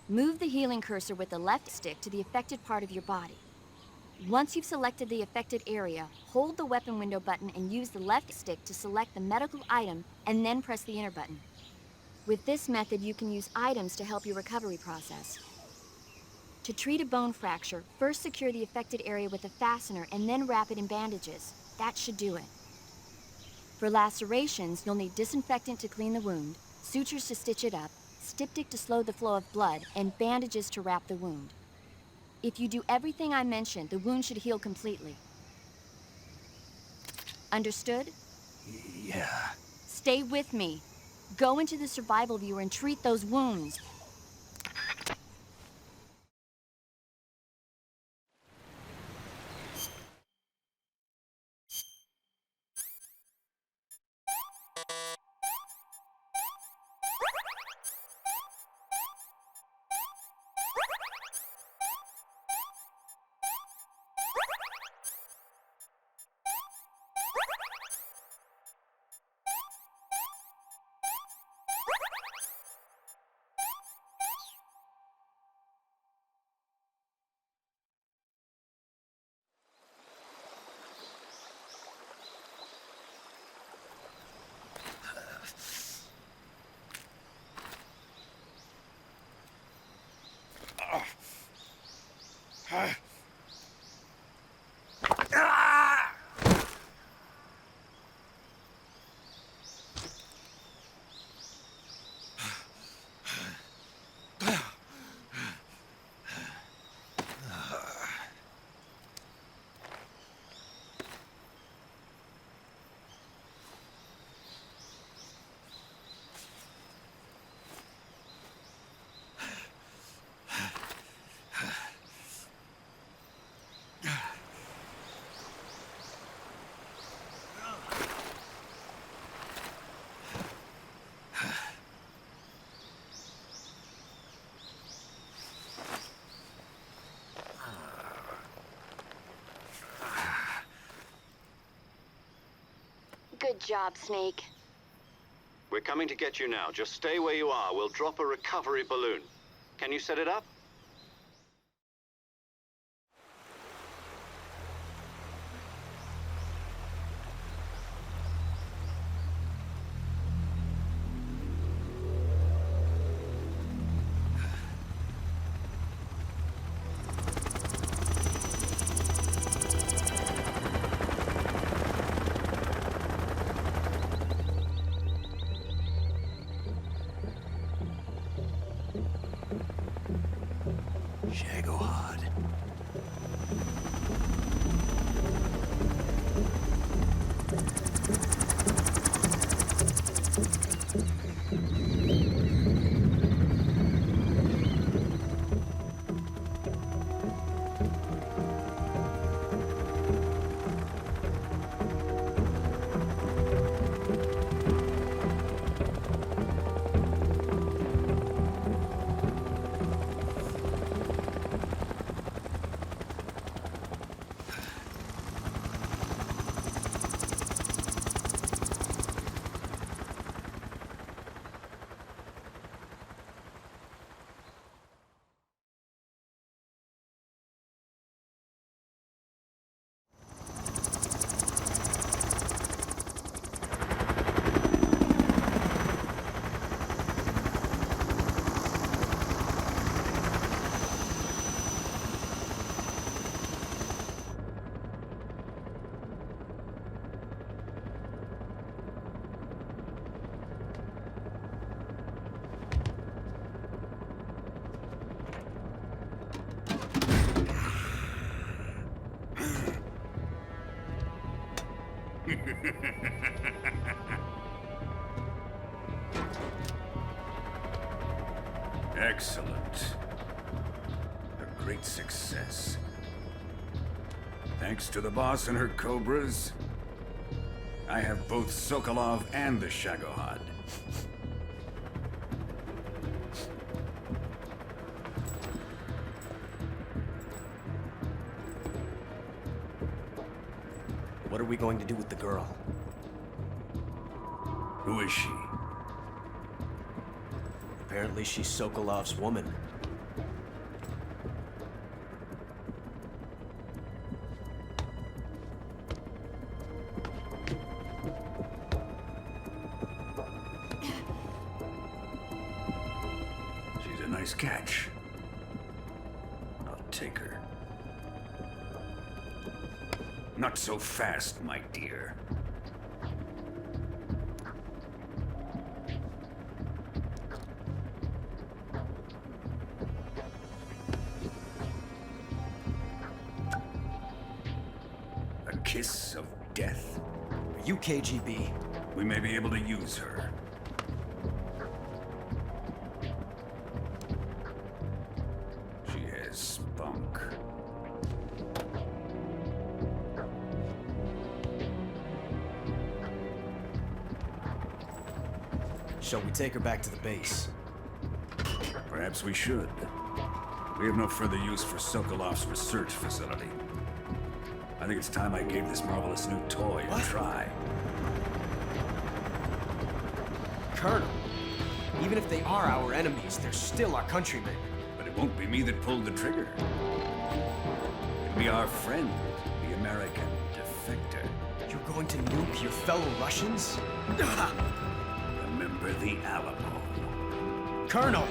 Move the healing cursor with the left stick to the affected part of your body. Once you've selected the affected area, hold the weapon window button and use the left stick to select the medical item, and then press the enter button. With this method, you can use items to help your recovery process. To treat a bone fracture, first secure the affected area with a fastener and then wrap it in bandages. That should do it. For lacerations, you'll need disinfectant to clean the wound, sutures to stitch it up, styptic to slow the flow of blood, and bandages to wrap the wound. If you do everything I mentioned, the wound should heal completely. Understood? Yeah. Stay with me. Go into the survival viewer and treat those wounds. Good job, Snake. We're coming to get you now. Just stay where you are. We'll drop a recovery balloon. Can you set it up? Shagohod. Excellent. A great success. Thanks to the boss and her cobras, I have both Sokolov and the Shagohod. What are we going to do with the girl? Who is she? Apparently she's Sokolov's woman. She's a nice catch. I'll take her. Not so fast, my dear. A kiss of death? Are you KGB? We may be able to use her. She has spunk. Shall we take her back to the base? Perhaps we should. We have no further use for Sokolov's research facility. I think it's time I gave this marvelous new toy a try. Colonel, even if they are our enemies, they're still our countrymen. But it won't be me that pulled the trigger. It'll be our friend, the American defector. You're going to nuke your fellow Russians? Remember the Alamo. Colonel!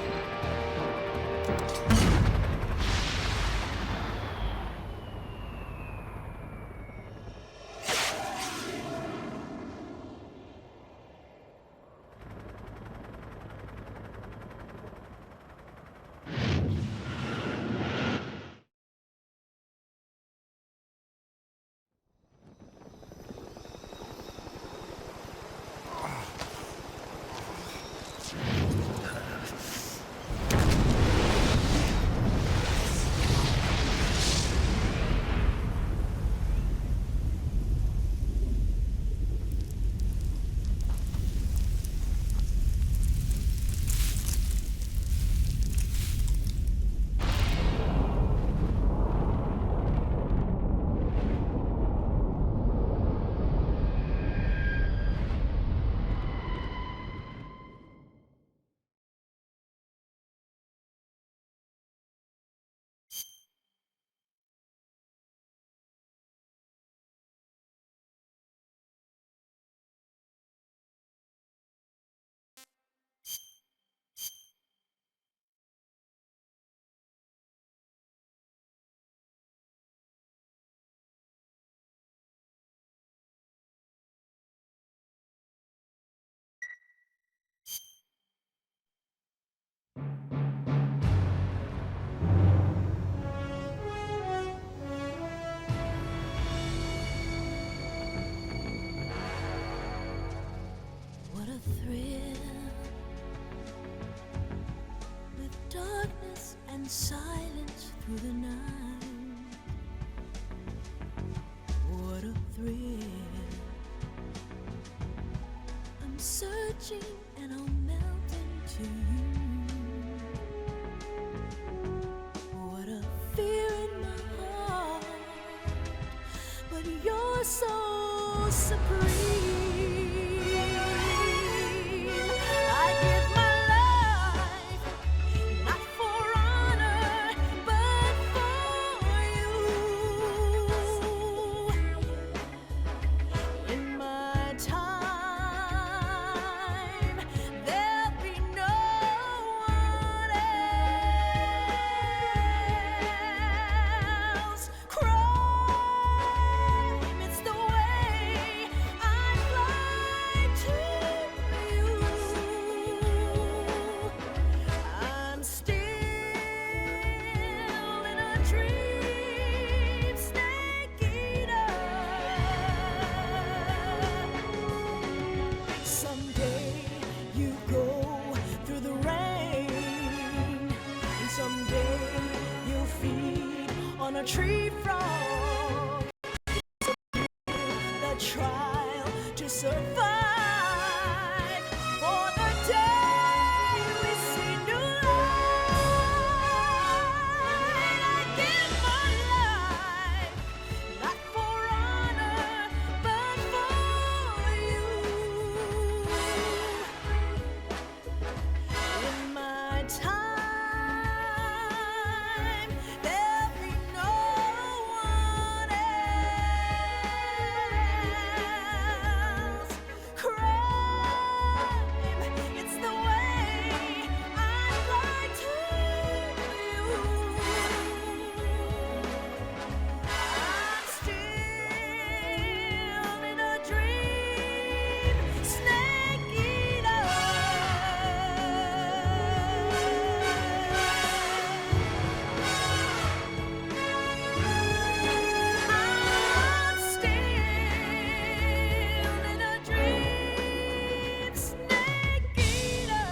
darkness and silence through the night. What a thrill. I'm searching and I'll melt into you. What a fear in my heart, but you're so supreme. I give my life, not for honor, but for you. In my time, there'll be no one else. Crime, it's the way I fly to you. I'm still in a dream, snake eater. Someday you go through the rain, and someday you'll feed on a tree frog. The trial to survive. For the day we see new light. I give my life, not for honor, but for you. In my time, there'll be no one else. Crime, it's the way I fly to you. I'm still in a dream, snake eater. I'm still in a dream, snake eater.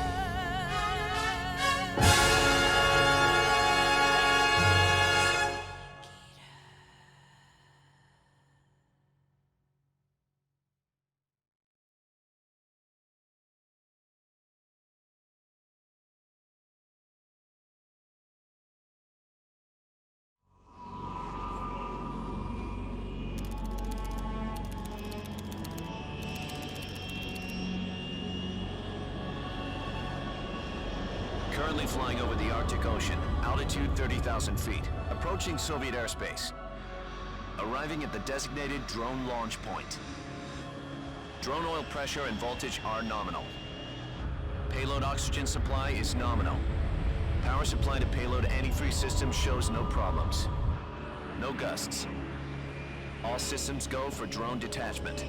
Currently flying over the Arctic Ocean, altitude 30,000 feet, approaching Soviet airspace. Arriving at the designated drone launch point. Drone oil pressure and voltage are nominal. Payload oxygen supply is nominal. Power supply to payload antifreeze system shows no problems. No gusts. All systems go for drone detachment.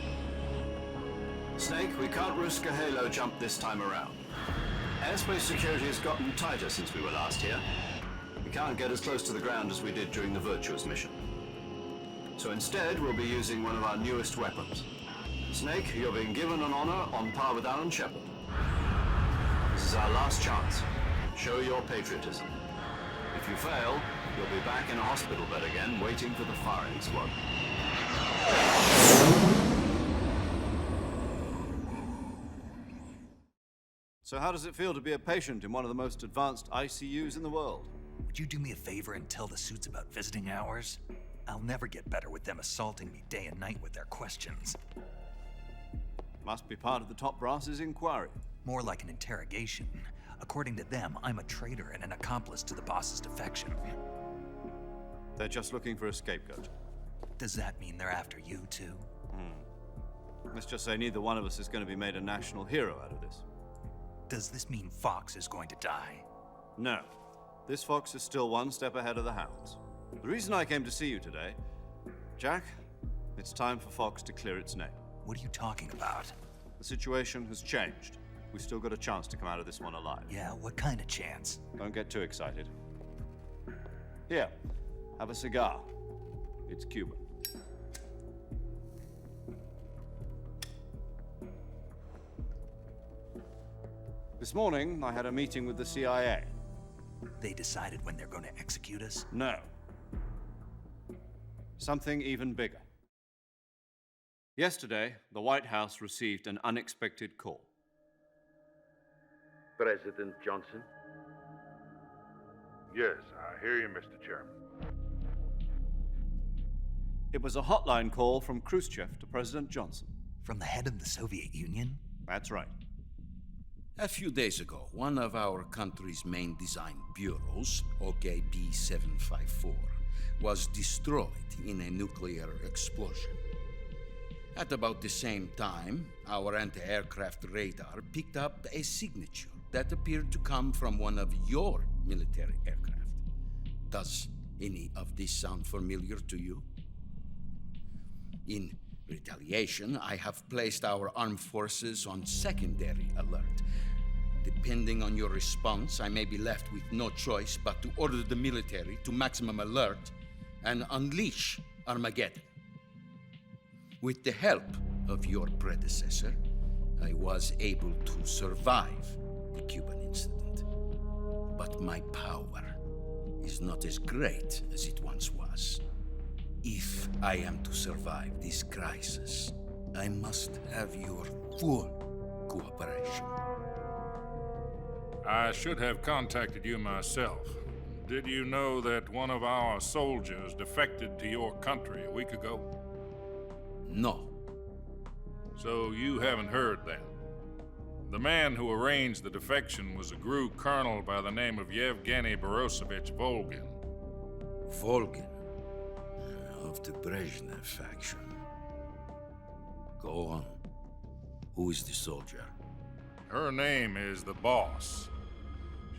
Snake, we can't risk a halo jump this time around. Airspace security has gotten tighter since we were last here. We can't get as close to the ground as we did during the Virtuous mission. So instead, we'll be using one of our newest weapons. Snake, you're being given an honor on par with Alan Shepard. This is our last chance. Show your patriotism. If you fail, you'll be back in a hospital bed again, waiting for the firing squad. So how does it feel to be a patient in one of the most advanced ICUs in the world? Would you do me a favor and tell the suits about visiting hours? I'll never get better with them assaulting me day and night with their questions. Must be part of the top brass's inquiry. More like an interrogation. According to them, I'm a traitor and an accomplice to the boss's defection. They're just looking for a scapegoat. Does that mean they're after you, too? Let's just say neither one of us is going to be made a national hero out of this. Does this mean Fox is going to die? No. This fox is still one step ahead of the hounds. The reason I came to see you today, Jack, it's time for Fox to clear its name. What are you talking about? The situation has changed. We've still got a chance to come out of this one alive. Yeah, what kind of chance? Don't get too excited. Here, have a cigar. It's Cuban. This morning, I had a meeting with the CIA. They decided when they're going to execute us? No. Something even bigger. Yesterday, the White House received an unexpected call. President Johnson? Yes, I hear you, Mr. Chairman. It was a hotline call from Khrushchev to President Johnson. From the head of the Soviet Union? That's right. A few days ago, one of our country's main design bureaus, OKB 754, was destroyed in a nuclear explosion. At about the same time, our anti-aircraft radar picked up a signature that appeared to come from one of your military aircraft. Does any of this sound familiar to you? In retaliation, I have placed our armed forces on secondary alert. Depending on your response, I may be left with no choice but to order the military to maximum alert and unleash Armageddon. With the help of your predecessor, I was able to survive the Cuban incident. But my power is not as great as it once was. If I am to survive this crisis, I must have your full cooperation. I should have contacted you myself. Did you know that one of our soldiers defected to your country a week ago? No. So you haven't heard then? The man who arranged the defection was a GRU colonel by the name of Yevgeny Borosovich Volgin. Volgin? Of the Brezhnev faction. Go on. Who is the soldier? Her name is the Boss.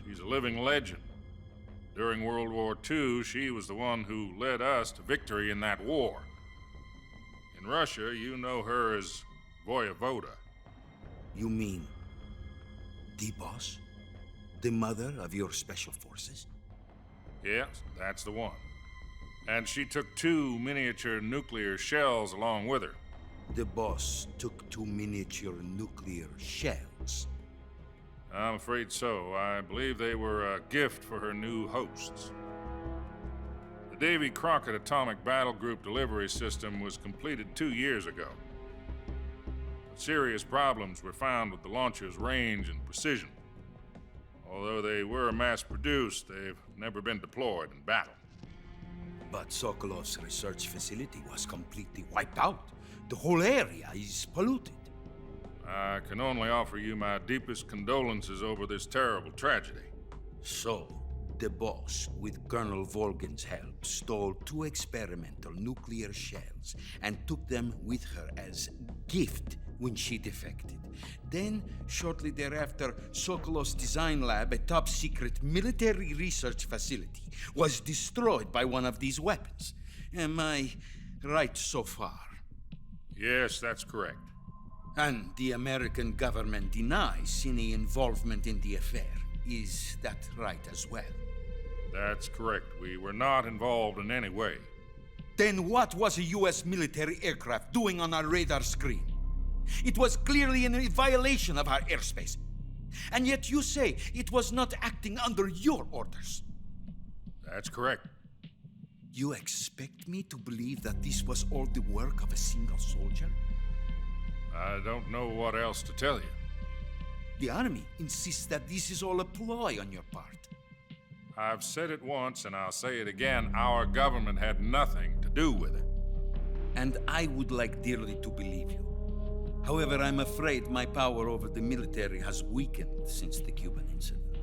She's a living legend. During World War II, she was the one who led us to victory in that war. In Russia, you know her as Voyevoda. You mean the Boss? The mother of your special forces? Yes, that's the one. And she took 2 miniature nuclear shells along with her. The Boss took 2 miniature nuclear shells? I'm afraid so. I believe they were a gift for her new hosts. The Davy Crockett Atomic Battle Group delivery system was completed 2 years ago. But serious problems were found with the launcher's range and precision. Although they were mass-produced, they've never been deployed in battle. But Sokolov's research facility was completely wiped out. The whole area is polluted. I can only offer you my deepest condolences over this terrible tragedy. So, the Boss, with Colonel Volgin's help, stole 2 experimental nuclear shells and took them with her as gift when she defected. Then, shortly thereafter, Sokolov's design lab, a top-secret military research facility, was destroyed by one of these weapons. Am I right so far? Yes, that's correct. And the American government denies any involvement in the affair. Is that right as well? That's correct. We were not involved in any way. Then what was a U.S. military aircraft doing on our radar screen? It was clearly in violation of our airspace. And yet you say it was not acting under your orders. That's correct. You expect me to believe that this was all the work of a single soldier? I don't know what else to tell you. The Army insists that this is all a ploy on your part. I've said it once and I'll say it again. Our government had nothing to do with it. And I would like dearly to believe you. However, I'm afraid my power over the military has weakened since the Cuban incident.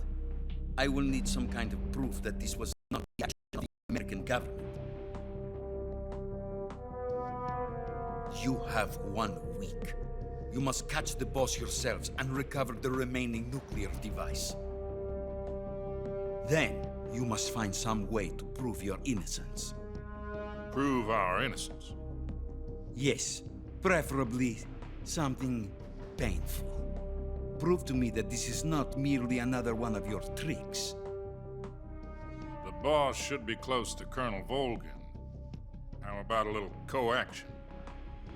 I will need some kind of proof that this was not the action of the American government. You have 1 week. You must catch the Boss yourselves and recover the remaining nuclear device. Then, you must find some way to prove your innocence. Prove our innocence? Yes, preferably something painful. Prove to me that this is not merely another one of your tricks. The Boss should be close to Colonel Volgin. How about a little co-action?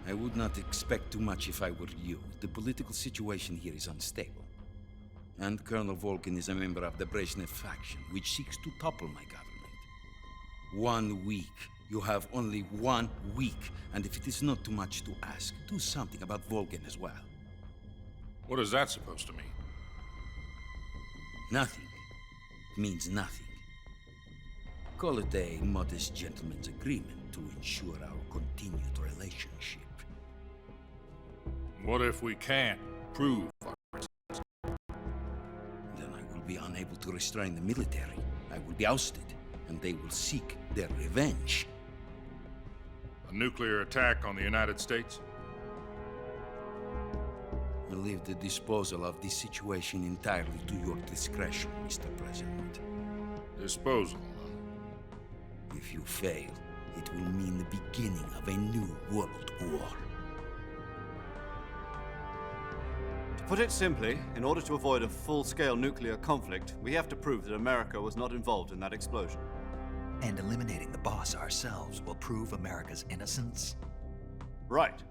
I would not expect too much if I were you. The political situation here is unstable. And Colonel Volkin is a member of the Brezhnev faction, which seeks to topple my government. 1 week. You have only 1 week, and if it is not too much to ask, do something about Volkin as well. What is that supposed to mean? Nothing. It means nothing. Call it a modest gentleman's agreement to ensure our continued relationship. What if we can't prove our... Then I will be unable to restrain the military. I will be ousted, and they will seek their revenge. A nuclear attack on the United States? I leave the disposal of this situation entirely to your discretion, Mr. President. Disposal? If you fail, it will mean the beginning of a new world war. To put it simply, in order to avoid a full-scale nuclear conflict, we have to prove that America was not involved in that explosion. And eliminating the boss ourselves will prove America's innocence? Right.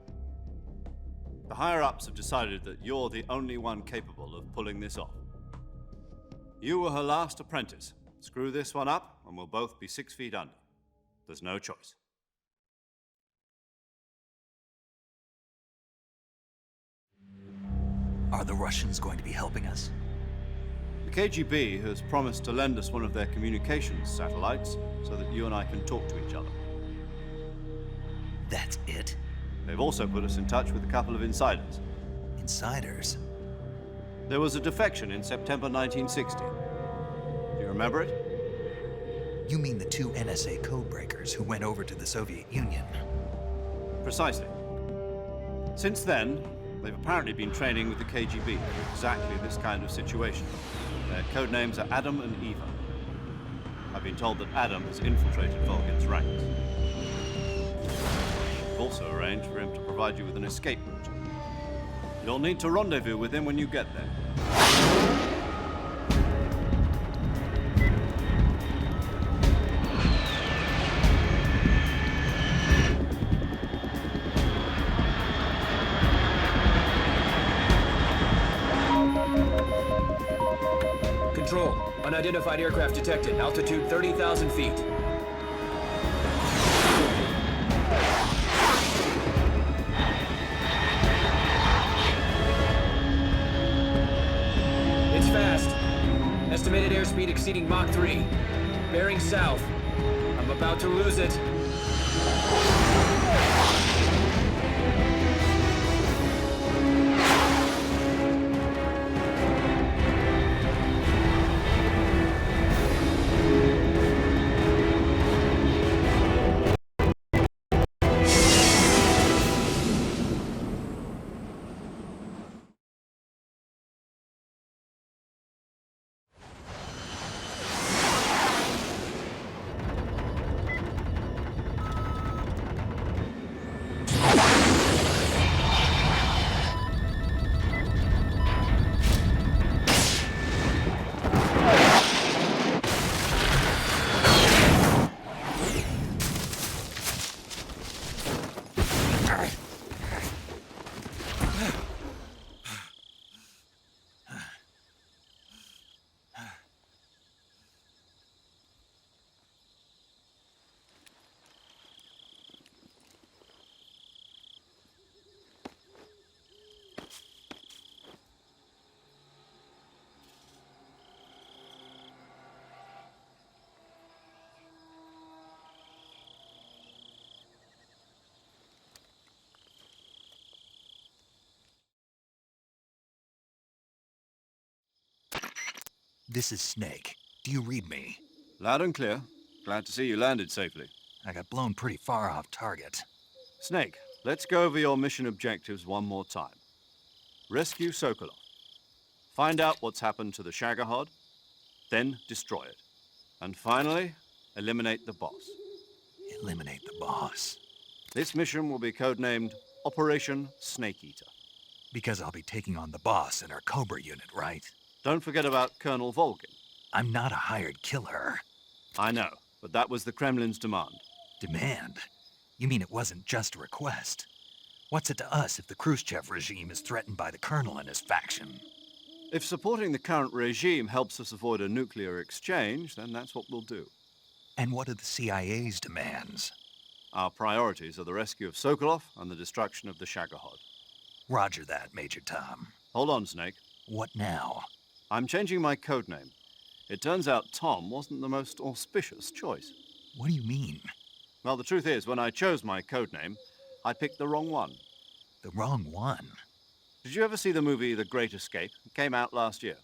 The higher-ups have decided that you're the only one capable of pulling this off. You were her last apprentice. Screw this one up, and we'll both be 6 feet under. There's no choice. Are the Russians going to be helping us? The KGB has promised to lend us one of their communications satellites so that you and I can talk to each other. That's it? They've also put us in touch with a couple of insiders. Insiders? There was a defection in September 1960. Do you remember it? You mean the 2 NSA codebreakers who went over to the Soviet Union? Precisely. Since then, they've apparently been training with the KGB for exactly this kind of situation. Their code names are Adam and Eva. I've been told that Adam has infiltrated Volgin's ranks. We've also arranged for him to provide you with an escape route. You'll need to rendezvous with him when you get there. Control. Unidentified aircraft detected. Altitude 30,000 feet. It's fast. Estimated airspeed exceeding Mach 3. Bearing south. I'm about to lose it. This is Snake. Do you read me? Loud and clear. Glad to see you landed safely. I got blown pretty far off target. Snake, let's go over your mission objectives one more time. Rescue Sokolov. Find out what's happened to the Shagohod, then destroy it. And finally, eliminate the boss. Eliminate the boss? This mission will be codenamed Operation Snake Eater. Because I'll be taking on the boss in our Cobra unit, right? Don't forget about Colonel Volgin. I'm not a hired killer. I know, but that was the Kremlin's demand. Demand? You mean it wasn't just a request? What's it to us if the Khrushchev regime is threatened by the Colonel and his faction? If supporting the current regime helps us avoid a nuclear exchange, then that's what we'll do. And what are the CIA's demands? Our priorities are the rescue of Sokolov and the destruction of the Shagohod. Roger that, Major Tom. Hold on, Snake. What now? I'm changing my codename. It turns out Tom wasn't the most auspicious choice. What do you mean? Well, the truth is, when I chose my codename, I picked the wrong one. The wrong one? Did you ever see the movie The Great Escape? It came out last year.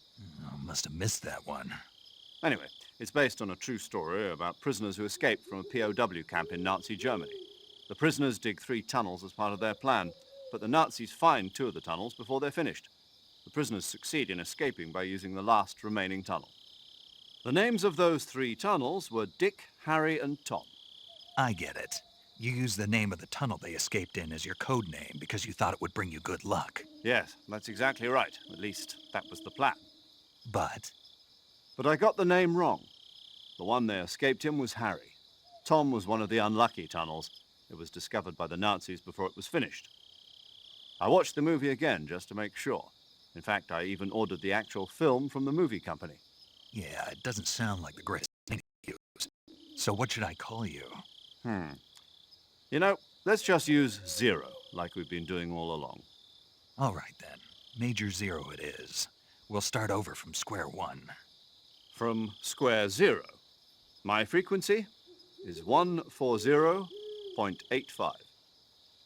Oh, must have missed that one. Anyway, it's based on a true story about prisoners who escaped from a POW camp in Nazi Germany. The prisoners dig 3 tunnels as part of their plan, but the Nazis find 2 of the tunnels before they're finished. The prisoners succeed in escaping by using the last remaining tunnel. The names of those 3 tunnels were Dick, Harry, and Tom. I get it. You used the name of the tunnel they escaped in as your code name because you thought it would bring you good luck. Yes, that's exactly right. At least, that was the plan. But I got the name wrong. The one they escaped in was Harry. Tom was one of the unlucky tunnels. It was discovered by the Nazis before it was finished. I watched the movie again just to make sure. In fact, I even ordered the actual film from the movie company. yeah, it doesn't sound like the greatest thing to use. So what should I call you? You know, let's just use Zero, like we've been doing all along. All right, then. Major Zero it is. We'll start over from square one. From square zero. My frequency is 140.85.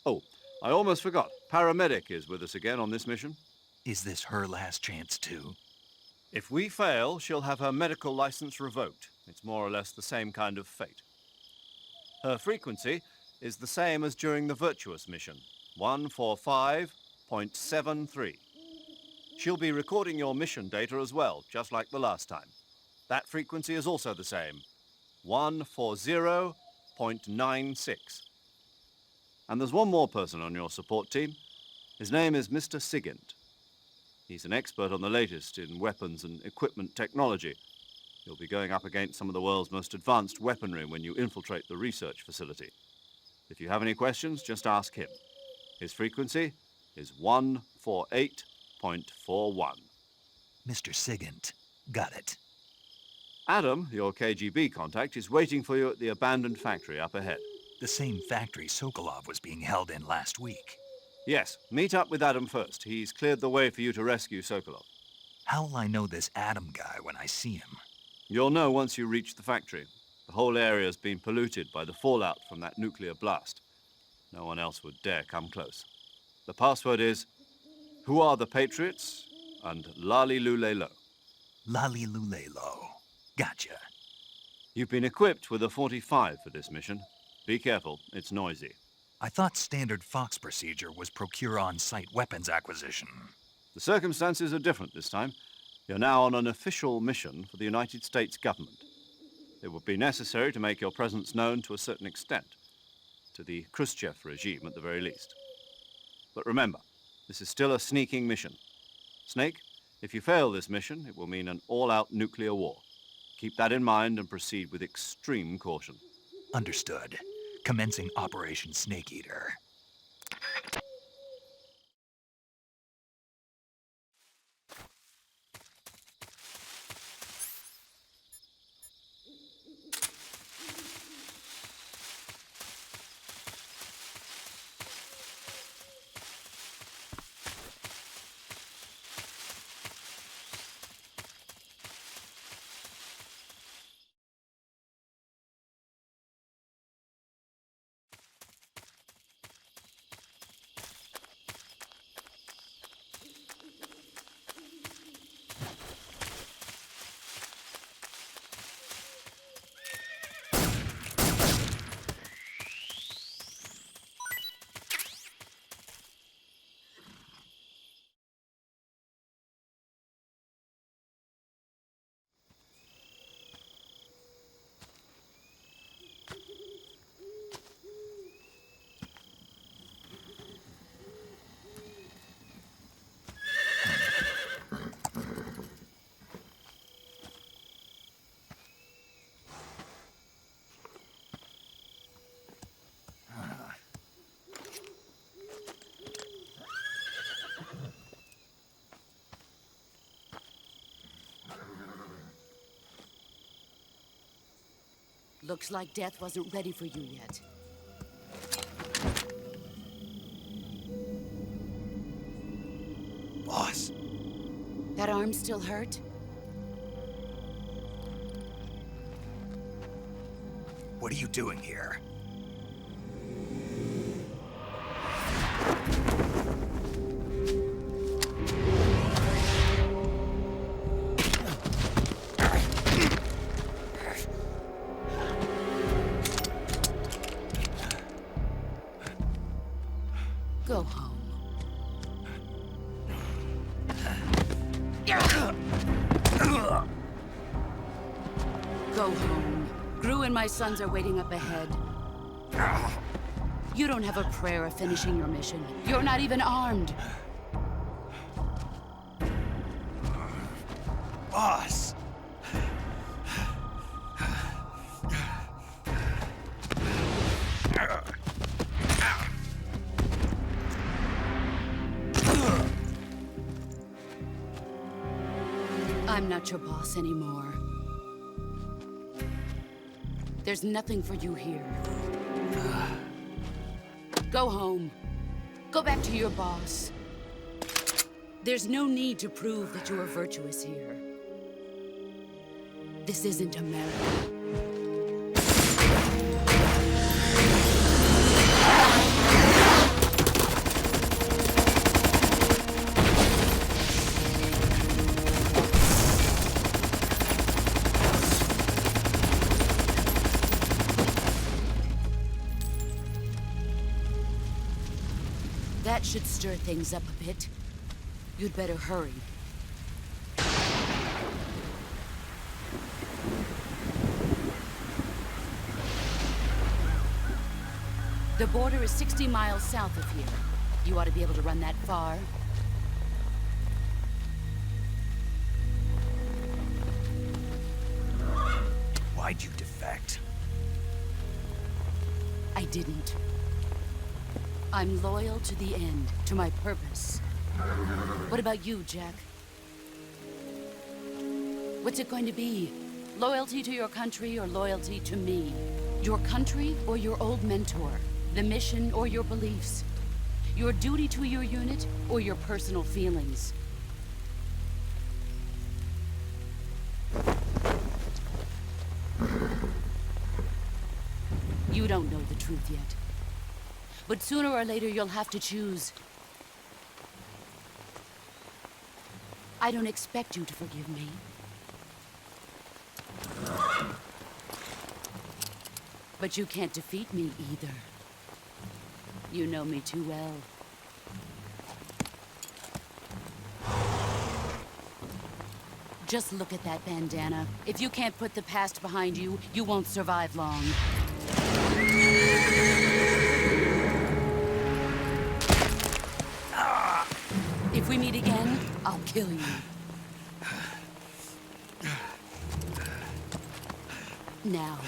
Oh, I almost forgot. Paramedic is with us again on this mission. Is this her last chance, too? If we fail, she'll have her medical license revoked. It's more or less the same kind of fate. Her frequency is the same as during the Virtuous mission, 145.73. She'll be recording your mission data as well, just like the last time. That frequency is also the same, 140.96. And there's one more person on your support team. His name is Mr. Sigint. He's an expert on the latest in weapons and equipment technology. You'll be going up against some of the world's most advanced weaponry when you infiltrate the research facility. If you have any questions, just ask him. His frequency is 148.41. Mr. Sigint. Got it. Adam, your KGB contact, is waiting for you at the abandoned factory up ahead. The same factory Sokolov was being held in last week. Yes, meet up with Adam first. He's cleared the way for you to rescue Sokolov. How will I know this Adam guy when I see him? You'll know once you reach the factory. The whole area's been polluted by the fallout from that nuclear blast. No one else would dare come close. The password is, "Who are the Patriots?" and Lali Lule Lo. Lali Lule Lo. Gotcha. You've been equipped with a 45 for this mission. Be careful, it's noisy. I thought standard Fox procedure was procure on-site weapons acquisition. The circumstances are different this time. You're now on an official mission for the United States government. It would be necessary to make your presence known to a certain extent, to the Khrushchev regime at the very least. But remember, this is still a sneaking mission. Snake, if you fail this mission, it will mean an all-out nuclear war. Keep that in mind and proceed with extreme caution. Understood. Commencing Operation Snake Eater. Looks like death wasn't ready for you yet. Boss. That arm still hurt? What are you doing here? Go home. Go home. Gru and my sons are waiting up ahead. You don't have a prayer of finishing your mission. You're not even armed. Boss! I'm not your boss anymore. There's nothing for you here. Go home. Go back to your boss. There's no need to prove that you are virtuous here. This isn't America. That should stir things up a bit. You'd better hurry. The border is 60 miles south of here. You ought to be able to run that far. Why'd you defect? I didn't. I'm loyal to the end, to my purpose. What about you, Jack? What's it going to be? Loyalty to your country or loyalty to me? Your country or your old mentor? The mission or your beliefs? Your duty to your unit or your personal feelings? You don't know the truth yet. But sooner or later, you'll have to choose. I don't expect you to forgive me. But you can't defeat me either. You know me too well. Just look at that bandana. If you can't put the past behind you, you won't survive long. If we meet again, I'll kill you. Now,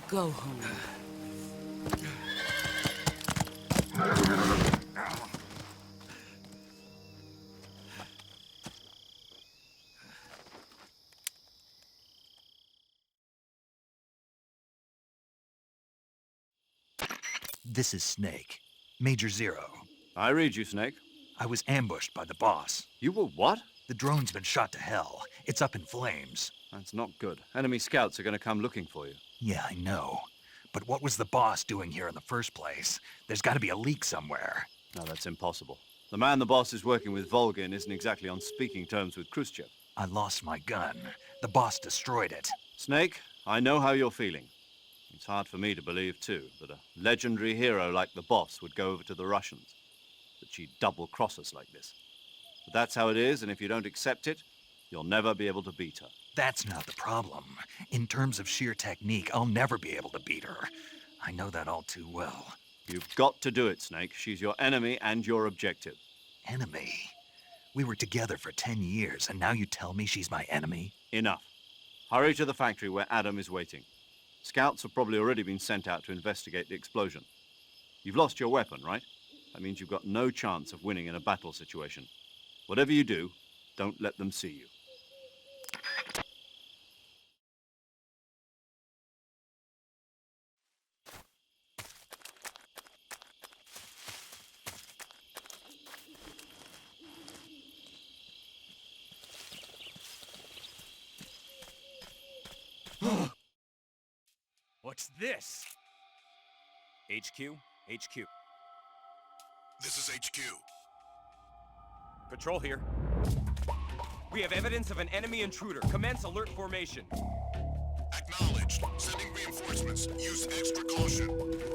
go home. This is Snake. Major Zero. I read you, Snake. I was ambushed by the boss. You were what? The drone's been shot to hell. It's up in flames. That's not good. Enemy scouts are going to come looking for you. Yeah, I know. But what was the boss doing here in the first place? There's got to be a leak somewhere. No, that's impossible. The man the boss is working with, Volgin, isn't exactly on speaking terms with Khrushchev. I lost my gun. The boss destroyed it. Snake, I know how you're feeling. It's hard for me to believe, too, that a legendary hero like the boss would go over to the Russians. That she'd double-cross us like this. But that's how it is, and if you don't accept it, you'll never be able to beat her. That's not the problem. In terms of sheer technique, I'll never be able to beat her. I know that all too well. You've got to do it, Snake. She's your enemy and your objective. Enemy? We were together for 10 years, and now you tell me she's my enemy? Enough. Hurry to the factory where Adam is waiting. Scouts have probably already been sent out to investigate the explosion. You've lost your weapon, right? That means you've got no chance of winning in a battle situation. Whatever you do, don't let them see you. What's this? HQ? HQ. This is HQ. Patrol here. We have evidence of an enemy intruder. Commence alert formation. Acknowledged. Sending reinforcements. Use extra caution.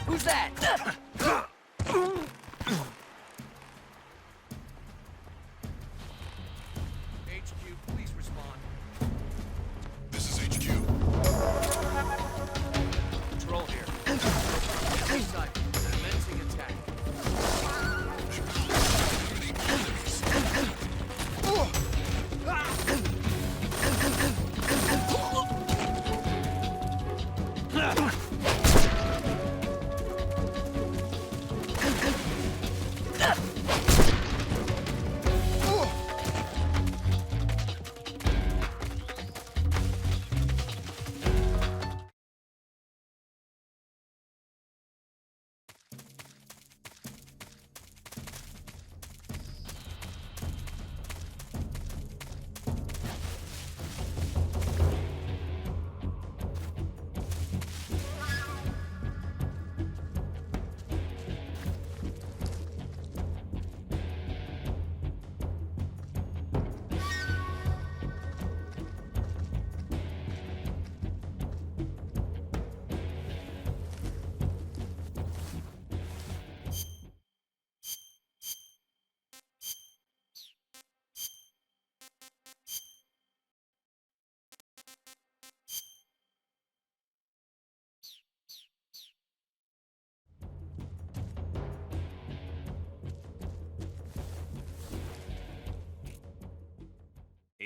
Who's that? HQ, please respond. This is HQ. Patrol here. East side. Commencing attack.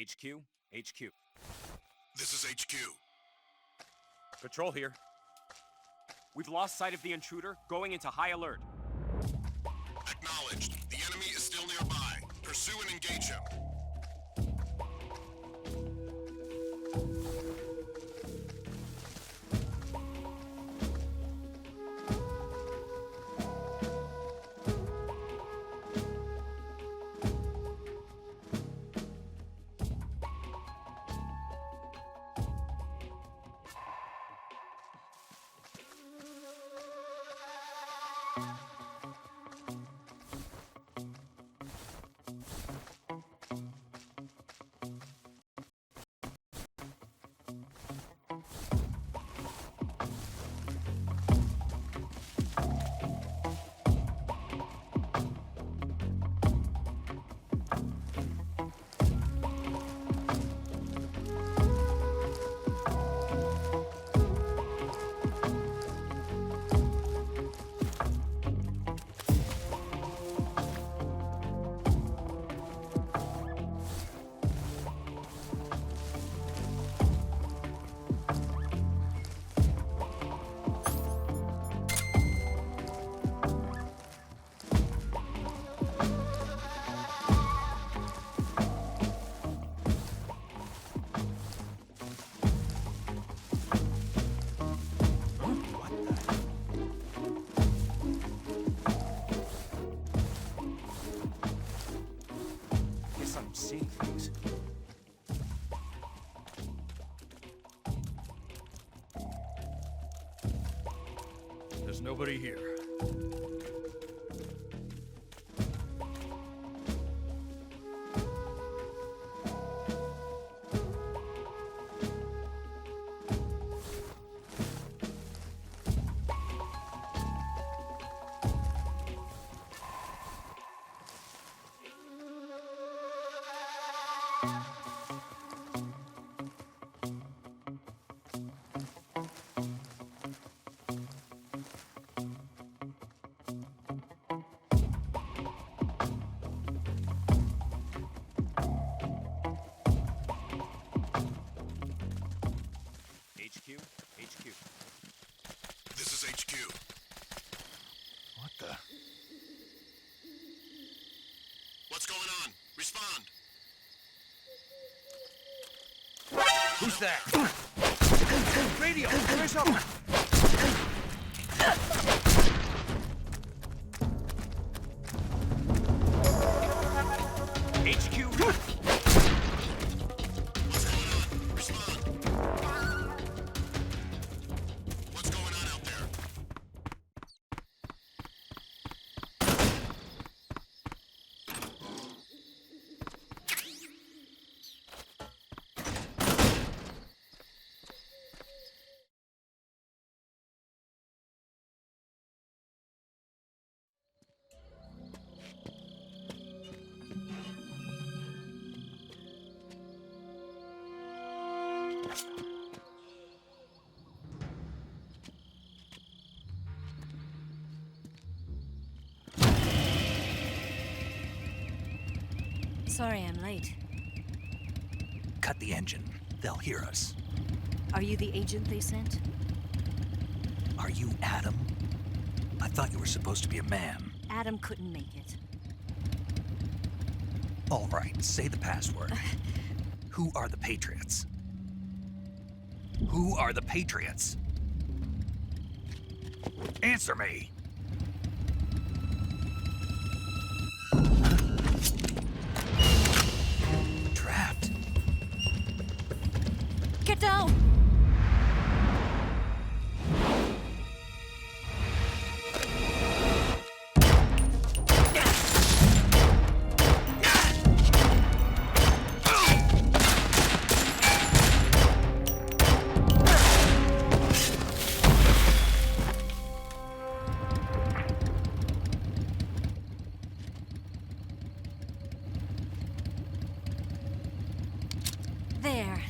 HQ? HQ. This is HQ. Patrol here. We've lost sight of the intruder, going into high alert. Acknowledged. The enemy is still nearby. Pursue and engage him. nobody here. HQ. This is HQ. What the? What's going on? Respond. Who's that? Radio! Where's up? HQ! Sorry I'm late. Cut the engine. They'll hear us. Are you the agent they sent? Are you Adam? I thought you were supposed to be a man. Adam couldn't make it. All right, say the password. Who are the Patriots? Who are the Patriots? Answer me! Trapped. Get down! There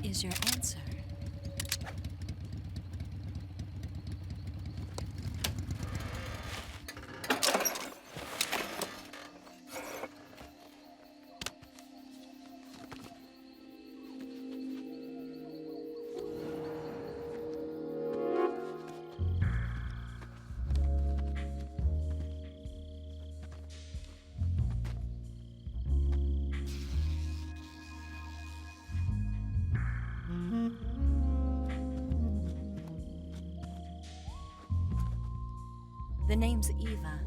is your answer. The name's Eva.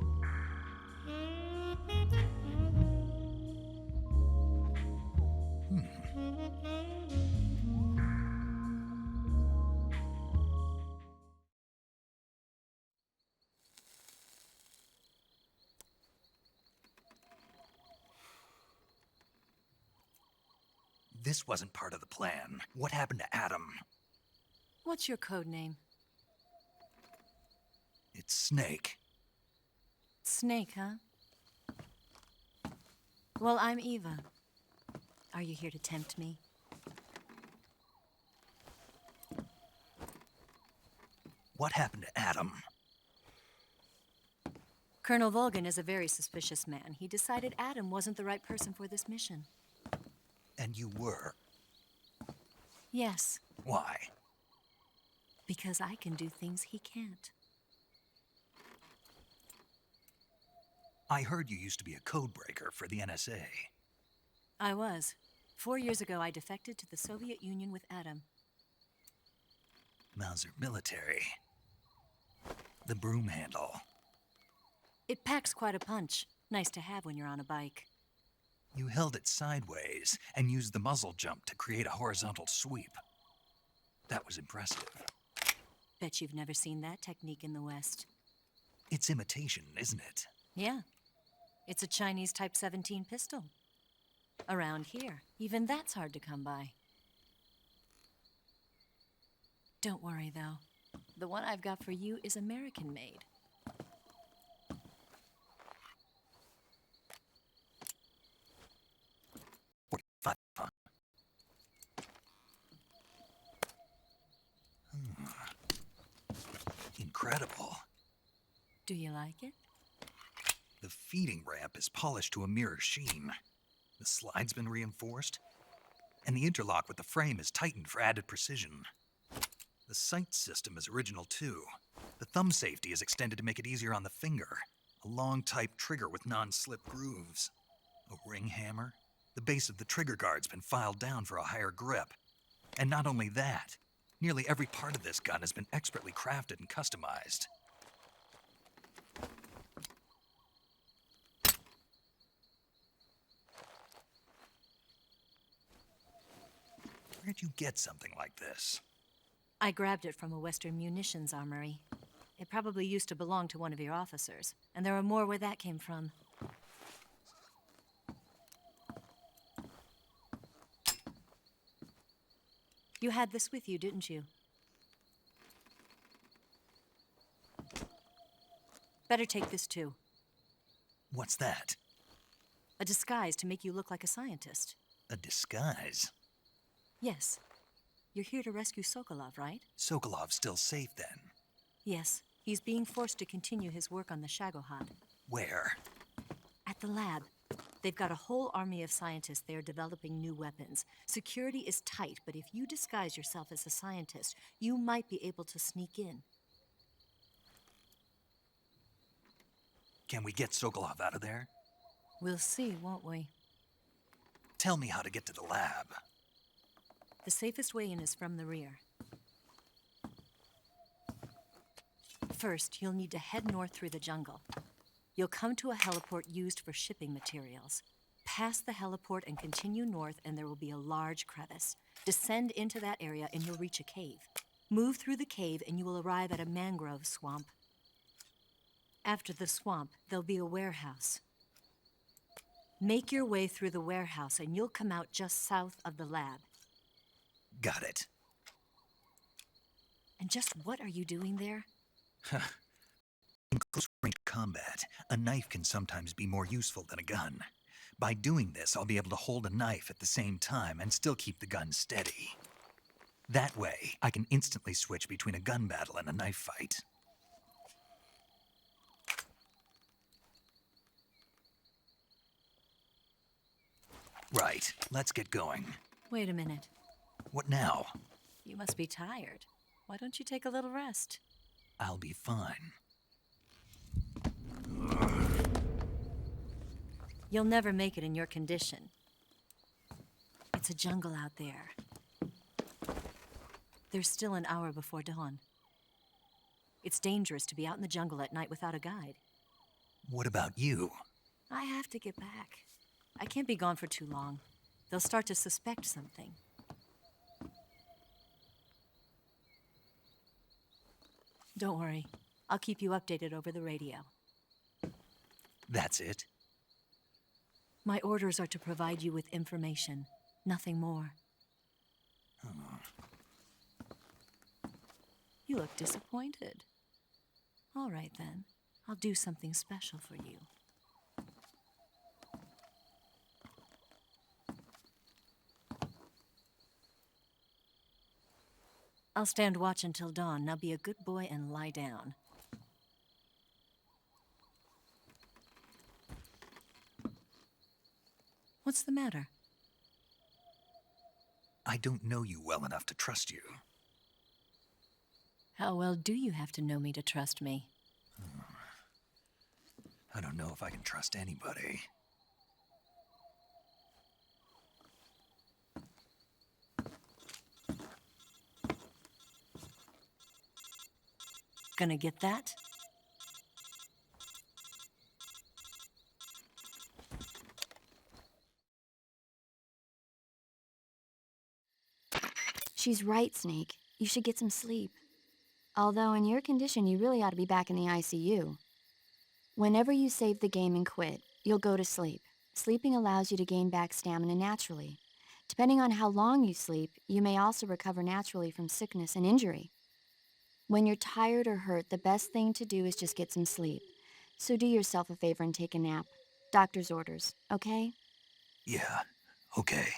This wasn't part of the plan. What happened to Adam? What's your code name? It's Snake. Snake, huh? Well, I'm Eva. Are you here to tempt me? What happened to Adam? Colonel Volgan is a very suspicious man. He decided Adam wasn't the right person for this mission. And you were. Yes, Why? because I can do things he can't. I heard you used to be a codebreaker for the NSA. I was. 4 years ago, I defected to the Soviet Union with Adam. Mauser military. The broom handle. It packs quite a punch. Nice to have when you're on a bike. You held it sideways and used the muzzle jump to create a horizontal sweep. That was impressive. Bet you've never seen that technique in the West. It's imitation, isn't it? Yeah. It's a Chinese Type 17 pistol. Around here, even that's hard to come by. Don't worry, though. The one I've got for you is American-made. Incredible. Do you like it? The feeding ramp is polished to a mirror sheen. The slide's been reinforced, and the interlock with the frame is tightened for added precision. The sight system is original too. The thumb safety is extended to make it easier on the finger. A long type trigger with non-slip grooves. A ring hammer. The base of the trigger guard's been filed down for a higher grip. And not only that, nearly every part of this gun has been expertly crafted and customized. Where'd you get something like this? I grabbed it from a Western munitions armory. It probably used to belong to one of your officers, and there are more where that came from. You had this with you, didn't you? Better take this too. What's that? A disguise to make you look like a scientist. A disguise? Yes. You're here to rescue Sokolov, right? Sokolov's still safe then? Yes. He's being forced to continue his work on the Shagohod. Where? At the lab. They've got a whole army of scientists there developing new weapons. Security is tight, but if you disguise yourself as a scientist, you might be able to sneak in. Can we get Sokolov out of there? We'll see, won't we? Tell me how to get to the lab. The safest way in is from the rear. First, you'll need to head north through the jungle. You'll come to a heliport used for shipping materials. Pass the heliport and continue north, and there will be a large crevice. Descend into that area, and you'll reach a cave. Move through the cave, and you will arrive at a mangrove swamp. After the swamp, there'll be a warehouse. Make your way through the warehouse, and you'll come out just south of the lab. Got it. And just what are you doing there? In close-range combat, a knife can sometimes be more useful than a gun. By doing this, I'll be able to hold a knife at the same time and still keep the gun steady. That way, I can instantly switch between a gun battle and a knife fight. Right, let's get going. Wait a minute. What now? You must be tired. Why don't you take a little rest? I'll be fine. You'll never make it in your condition. It's a jungle out there. There's still an hour before dawn. It's dangerous to be out in the jungle at night without a guide. What about you? I have to get back. I can't be gone for too long. They'll start to suspect something. Don't worry. I'll keep you updated over the radio. That's it? My orders are to provide you with information, nothing more. You look disappointed. All right, then. I'll do something special for you. I'll stand watch until dawn. Now be a good boy and lie down. What's the matter? I don't know you well enough to trust you. How well do you have to know me to trust me? I don't know if I can trust anybody. Gonna get that? She's right, Snake. You should get some sleep. Although in your condition, you really ought to be back in the ICU. Whenever you save the game and quit, you'll go to sleep. Sleeping allows you to gain back stamina naturally. Depending on how long you sleep, you may also recover naturally from sickness and injury. When you're tired or hurt, the best thing to do is just get some sleep. So do yourself a favor and take a nap. Doctor's orders, okay? Yeah, okay.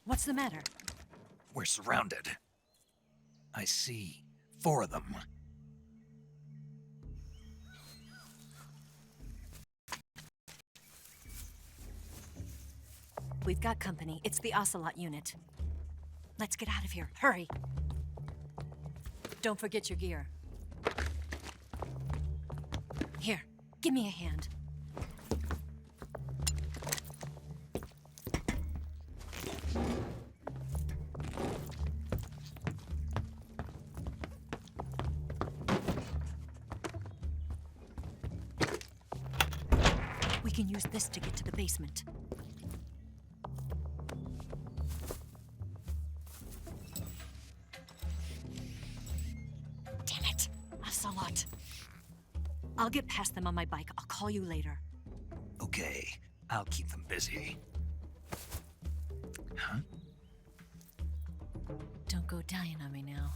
What's the matter? We're surrounded. I see 4 of them. We've got company. It's the Ocelot unit. Let's get out of here. Hurry! Don't forget your gear. Here, give me a hand. We can use this to get to the basement. Damn it! Ocelot. I'll get past them on my bike. I'll call you later. Okay, I'll keep them busy. Huh? Don't go dying on me now.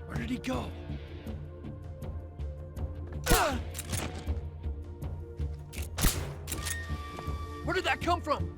Where did he go? Where did that come from?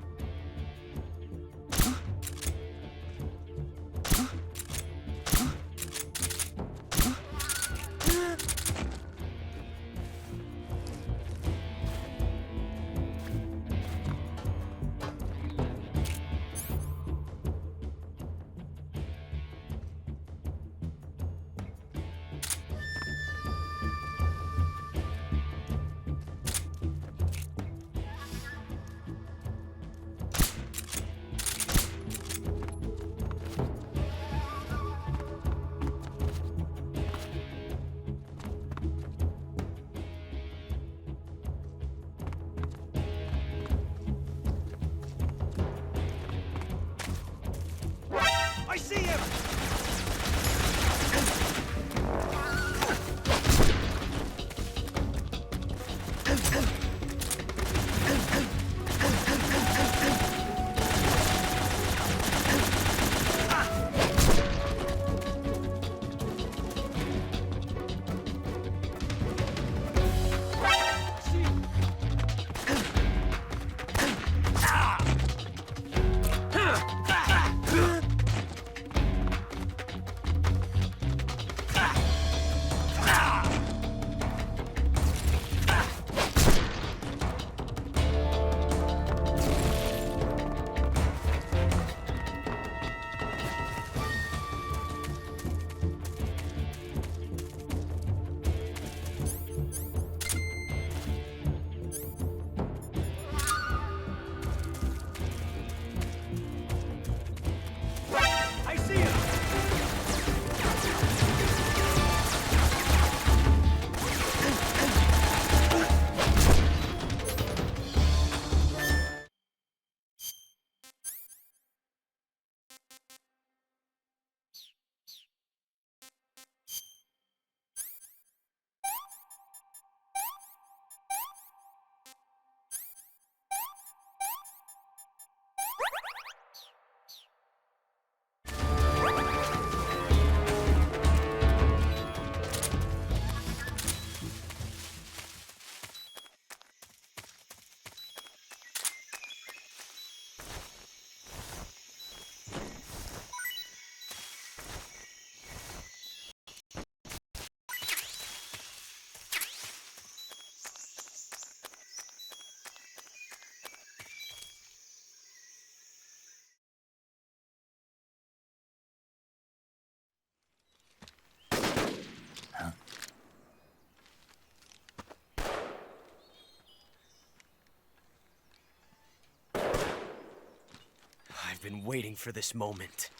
I've been waiting for this moment.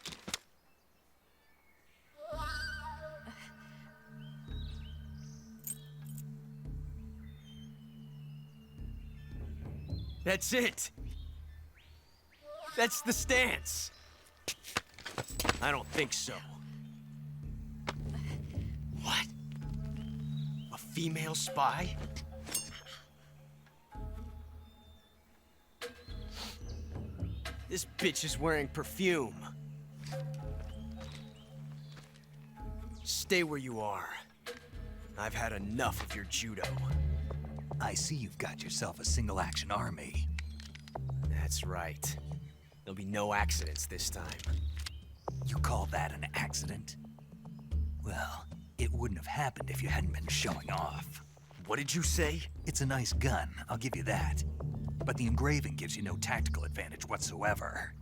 That's it! That's the stance! I don't think so. What? A female spy? This bitch is wearing perfume. Stay where you are. I've had enough of your judo. I see you've got yourself a single-action army. That's right. There'll be no accidents this time. You call that an accident? Well, it wouldn't have happened if you hadn't been showing off. What did you say? It's a nice gun, I'll give you that. But the engraving gives you no tactical advantage whatsoever.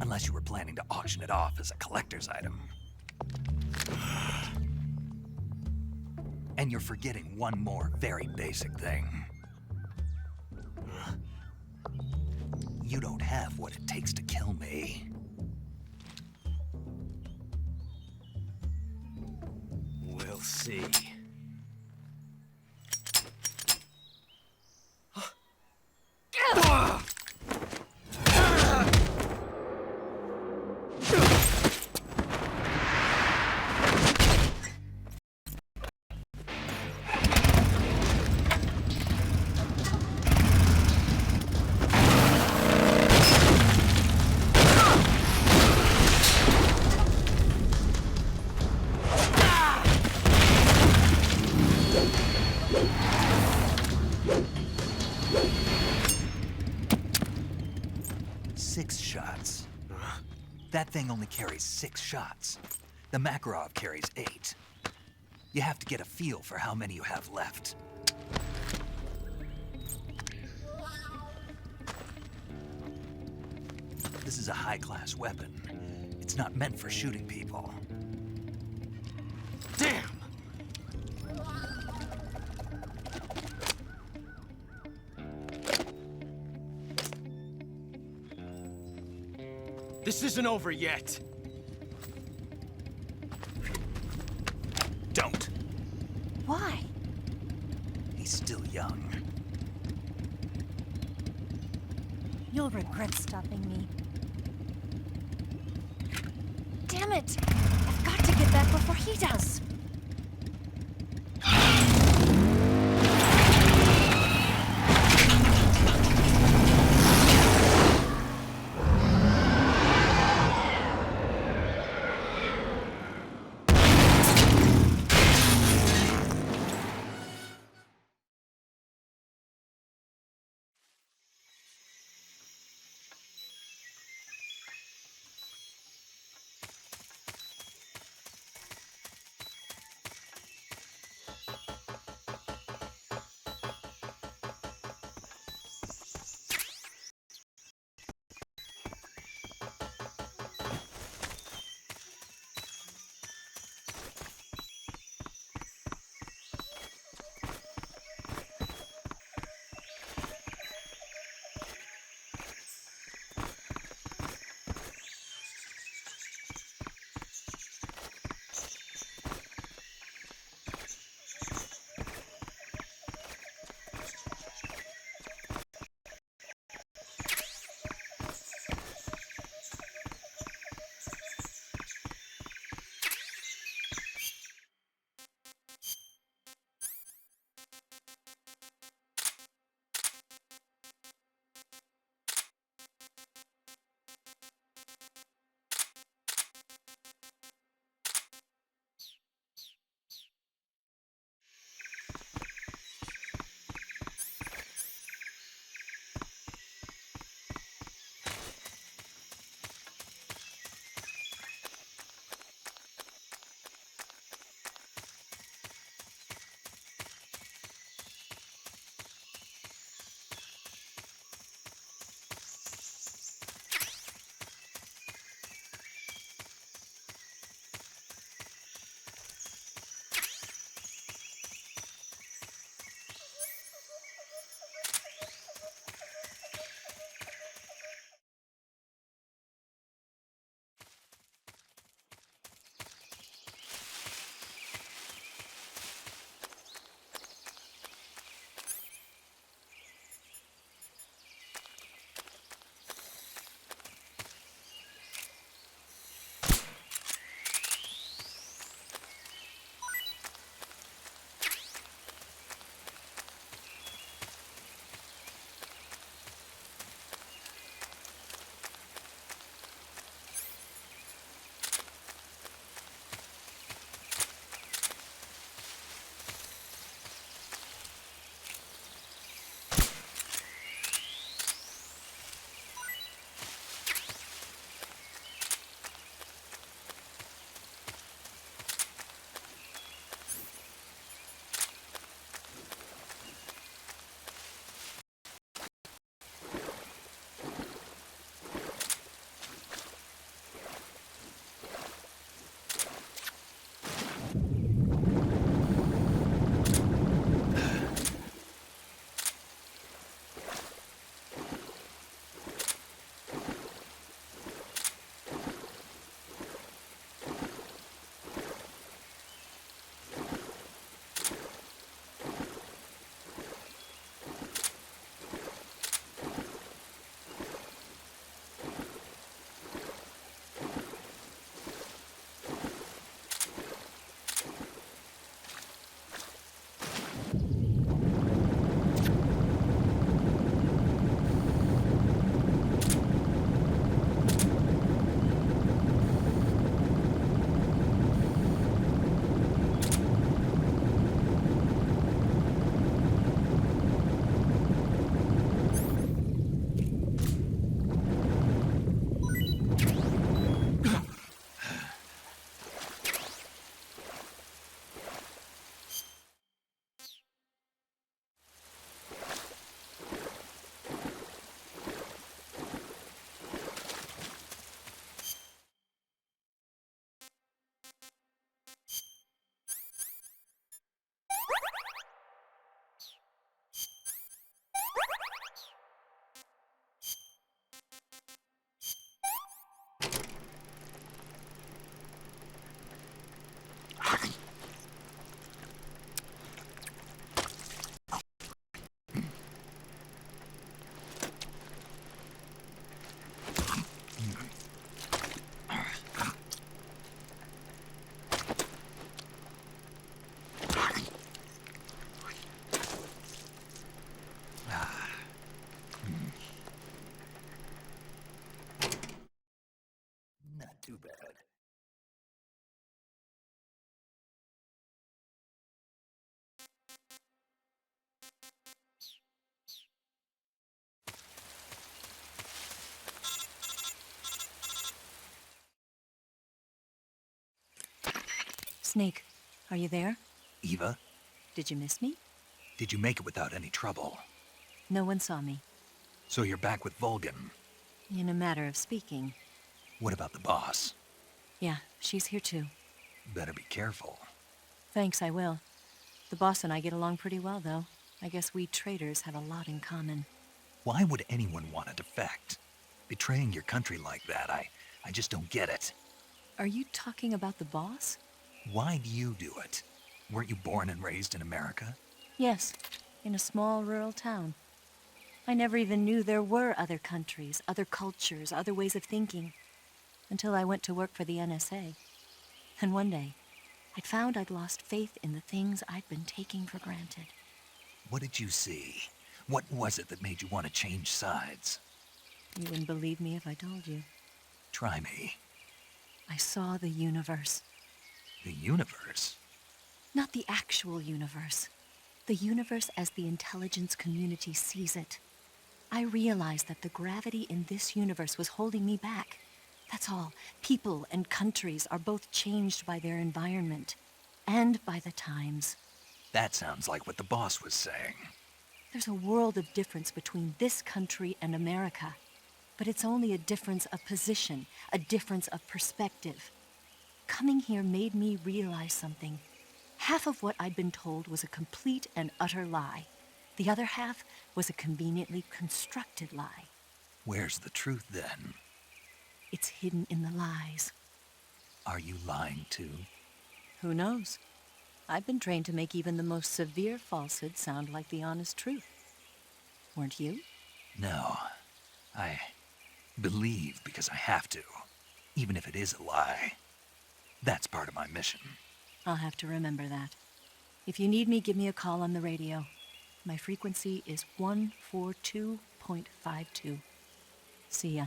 Unless you were planning to auction it off as a collector's item. And you're forgetting one more very basic thing. You don't have what it takes to kill me. We'll see. That thing only carries 6 shots. The Makarov carries 8. You have to get a feel for how many you have left. This is a high-class weapon. It's not meant for shooting people. Damn! This isn't over yet. Don't. Why? He's still young. You'll regret stopping me. Damn it! I've got to get back before he does. Snake, are you there? Eva, Did you miss me? did you make it without any trouble? No one saw me. So you're back with Vulcan. In a matter of speaking. What about the boss? Yeah, she's here too. Better be careful. Thanks, I will. The boss and I get along pretty well, though. I guess we traitors have a lot in common. Why would anyone want to defect? Betraying your country like that, I just don't get it. Are you talking about the boss? Why do you do it? Weren't you born and raised in America? Yes, in a small rural town. I never even knew there were other countries, other cultures, other ways of thinking, until I went to work for the NSA. And one day, I'd found I'd lost faith in the things I'd been taking for granted. What did you see? What was it that made you want to change sides? You wouldn't believe me if I told you. Try me. I saw the universe. The universe? Not the actual universe. The universe as the intelligence community sees it. I realized that the gravity in this universe was holding me back. That's all. People and countries are both changed by their environment and by the times. That sounds like what the boss was saying. There's a world of difference between this country and America. But it's only a difference of position, a difference of perspective. Coming here made me realize something. Half of what I'd been told was a complete and utter lie. The other half was a conveniently constructed lie. Where's the truth, then? It's hidden in the lies. Are you lying, too? Who knows? I've been trained to make even the most severe falsehood sound like the honest truth. Weren't you? No. I believe because I have to, even if it is a lie. That's part of my mission. I'll have to remember that. If you need me, give me a call on the radio. My frequency is 142.52. See ya.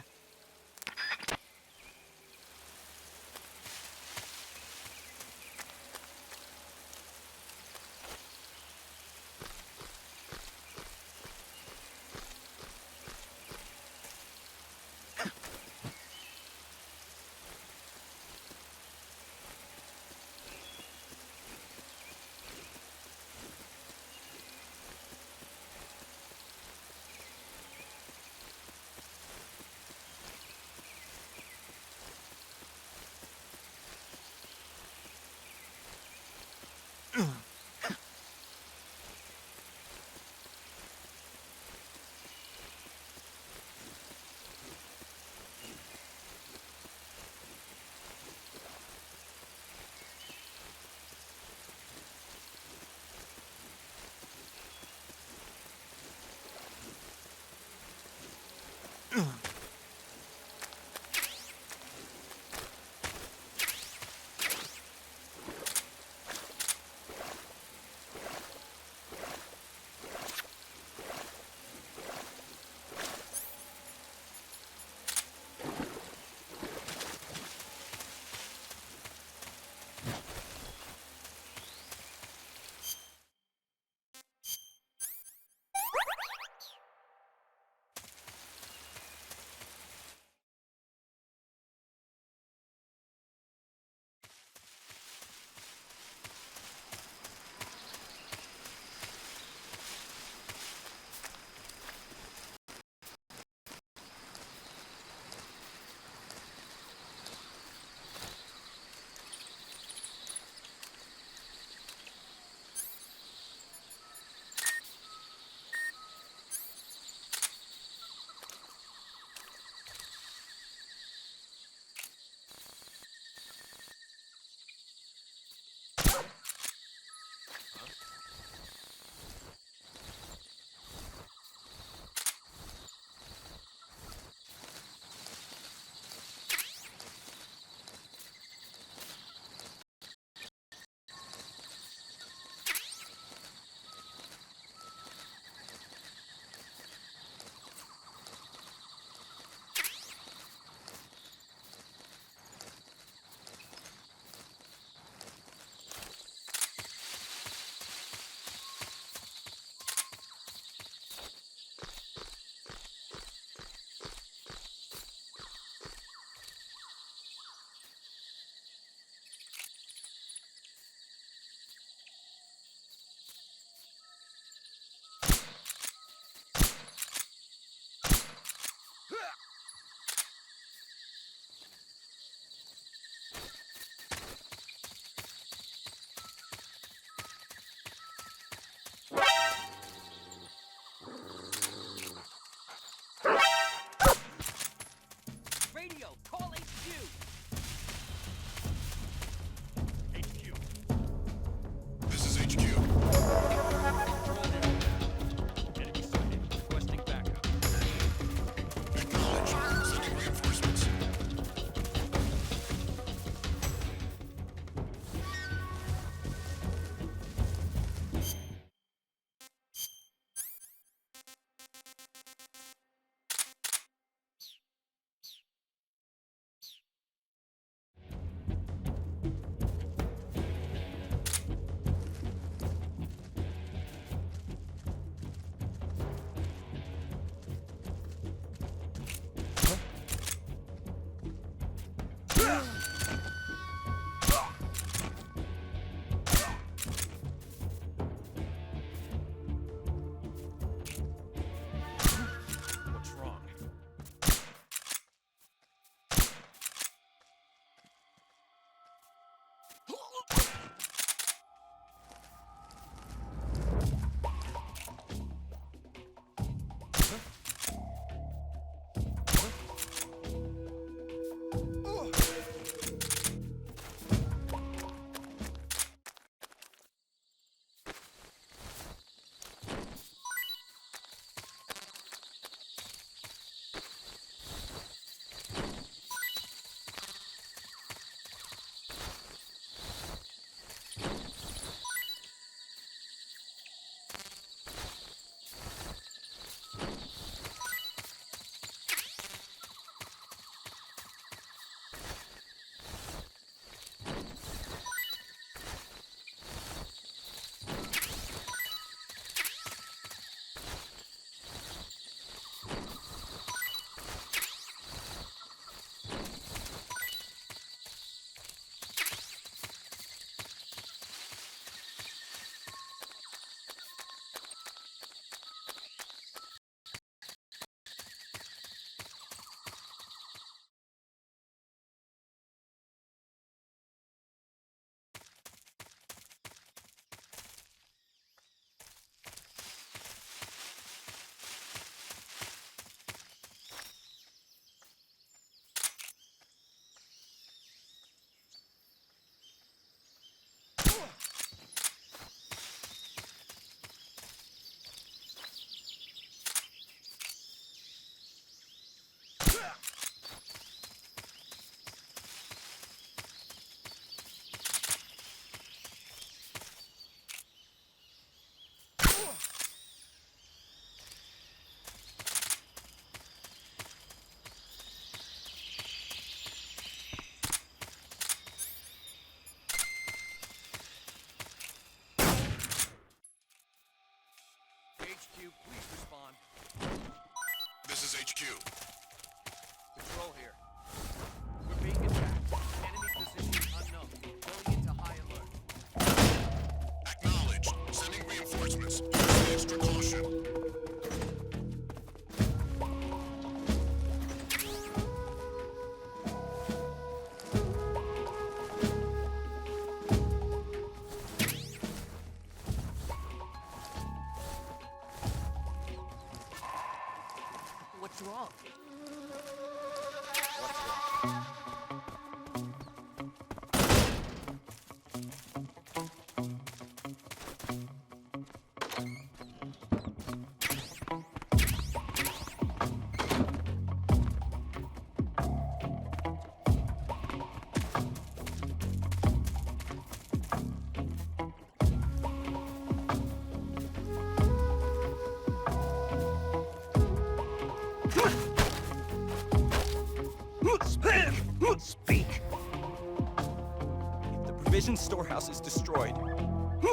provision storehouse is destroyed.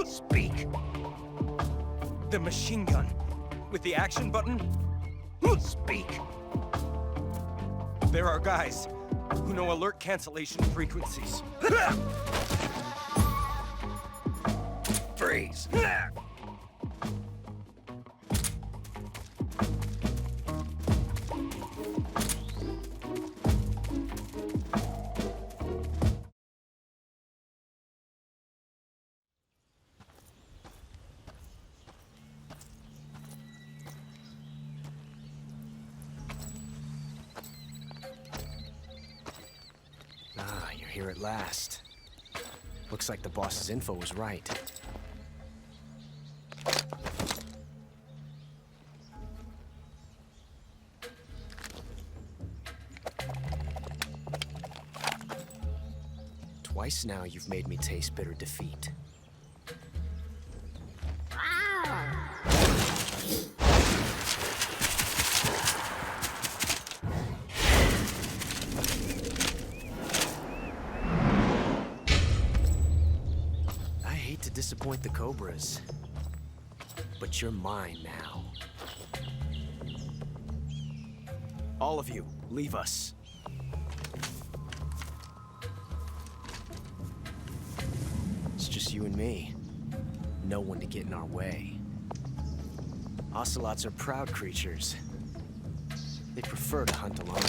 Speak. The machine gun with the action button. Speak. There are guys who know alert cancellation frequencies. Freeze. Ah, you're here at last. Looks like the boss's info was right. Twice now you've made me taste bitter defeat. I hate to disappoint the Cobras, but you're mine now. All of you, leave us. It's just you and me. No one to get in our way. Ocelots are proud creatures. They prefer to hunt alone.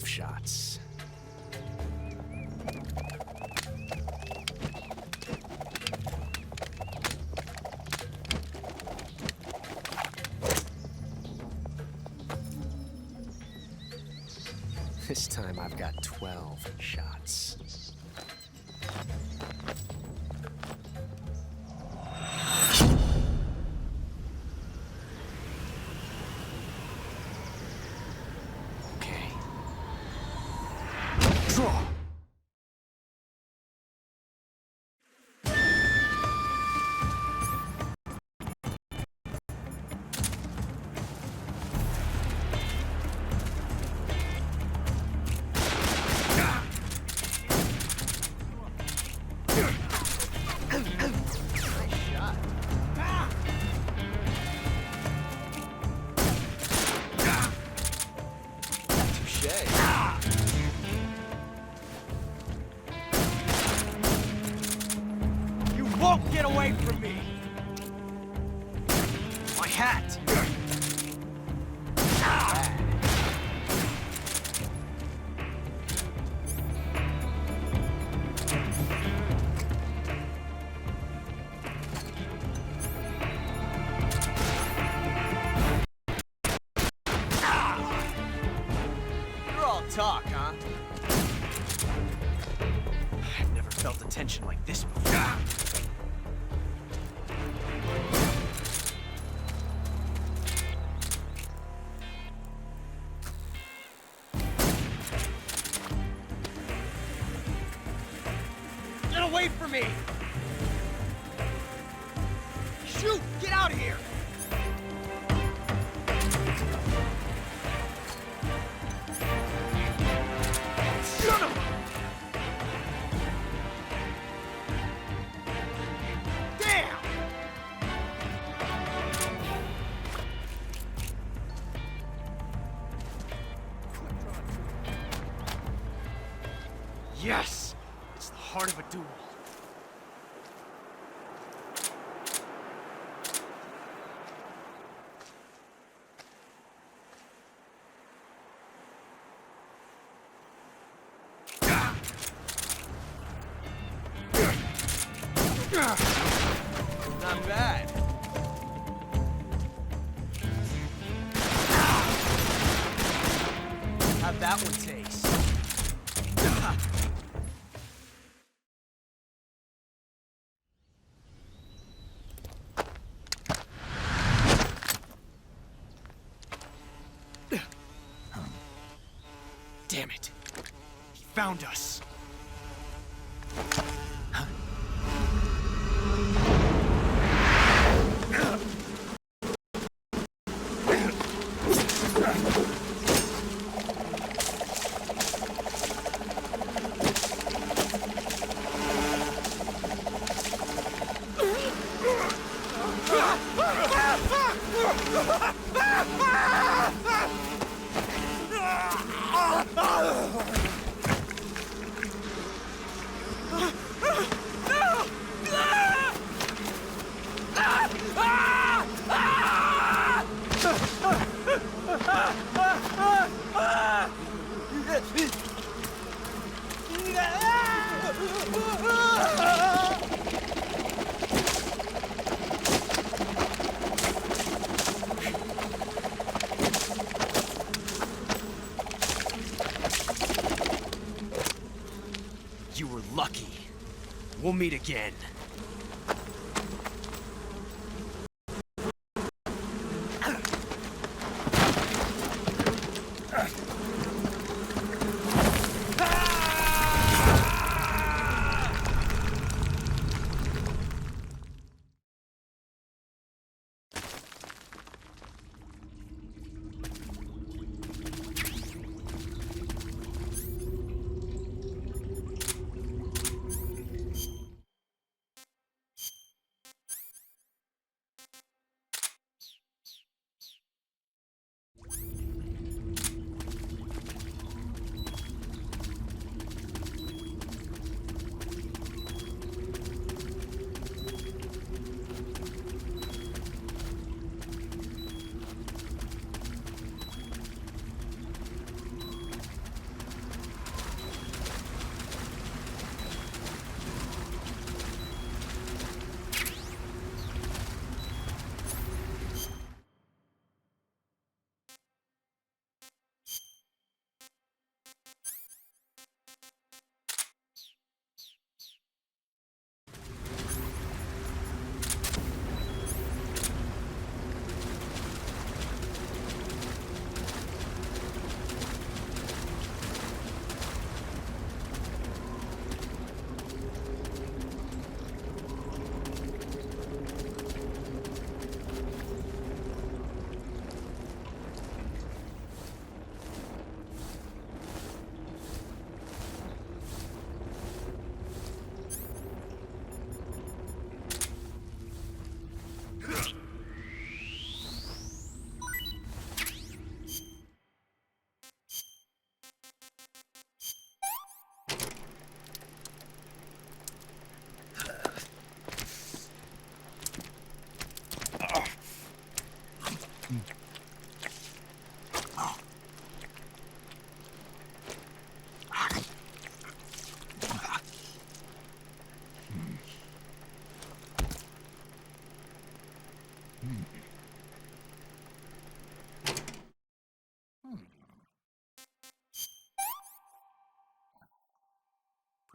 Shots. This time I've got 12 shots. You won't get away from me! My hat! You're all talk, huh? I've never felt a tension like this before. Get away from me! Shoot! Get out of here! Son of a... Damn! Yes! It's the heart of a duel. Not bad. How'd that one taste? Damn it. He found us. You were lucky. We'll meet again.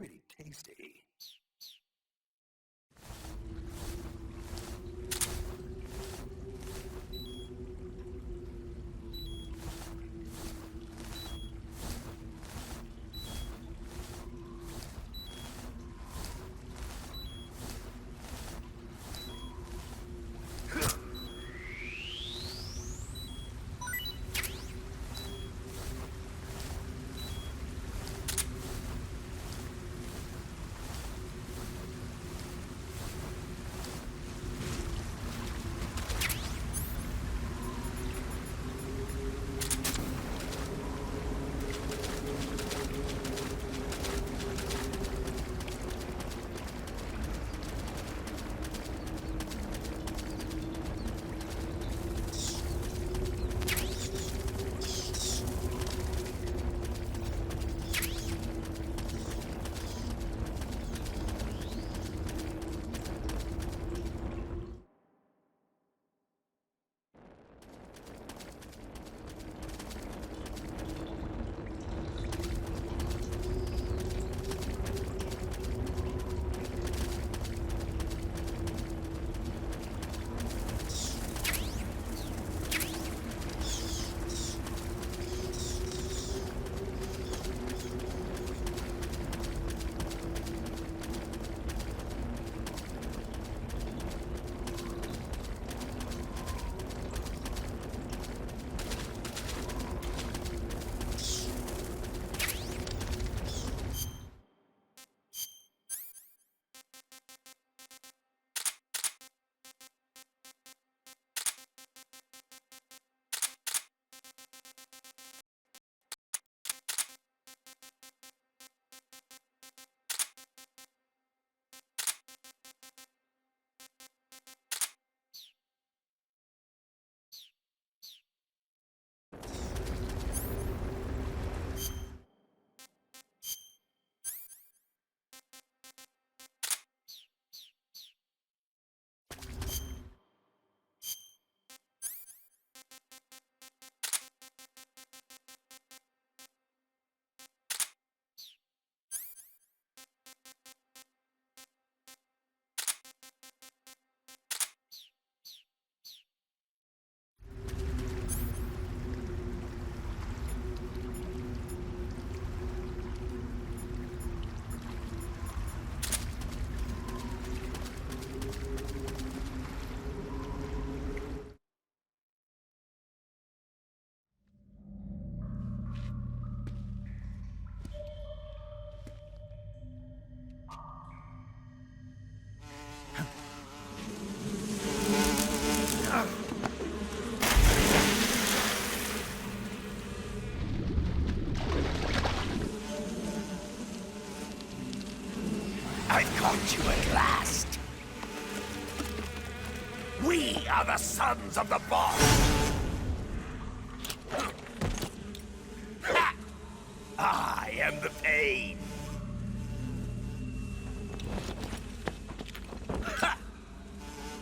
Pretty tasty. found you at last. We are the sons of the boss. I am the pain.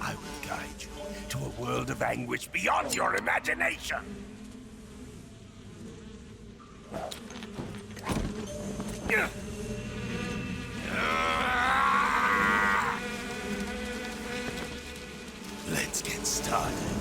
I will guide you to a world of anguish beyond your imagination. Let's get started.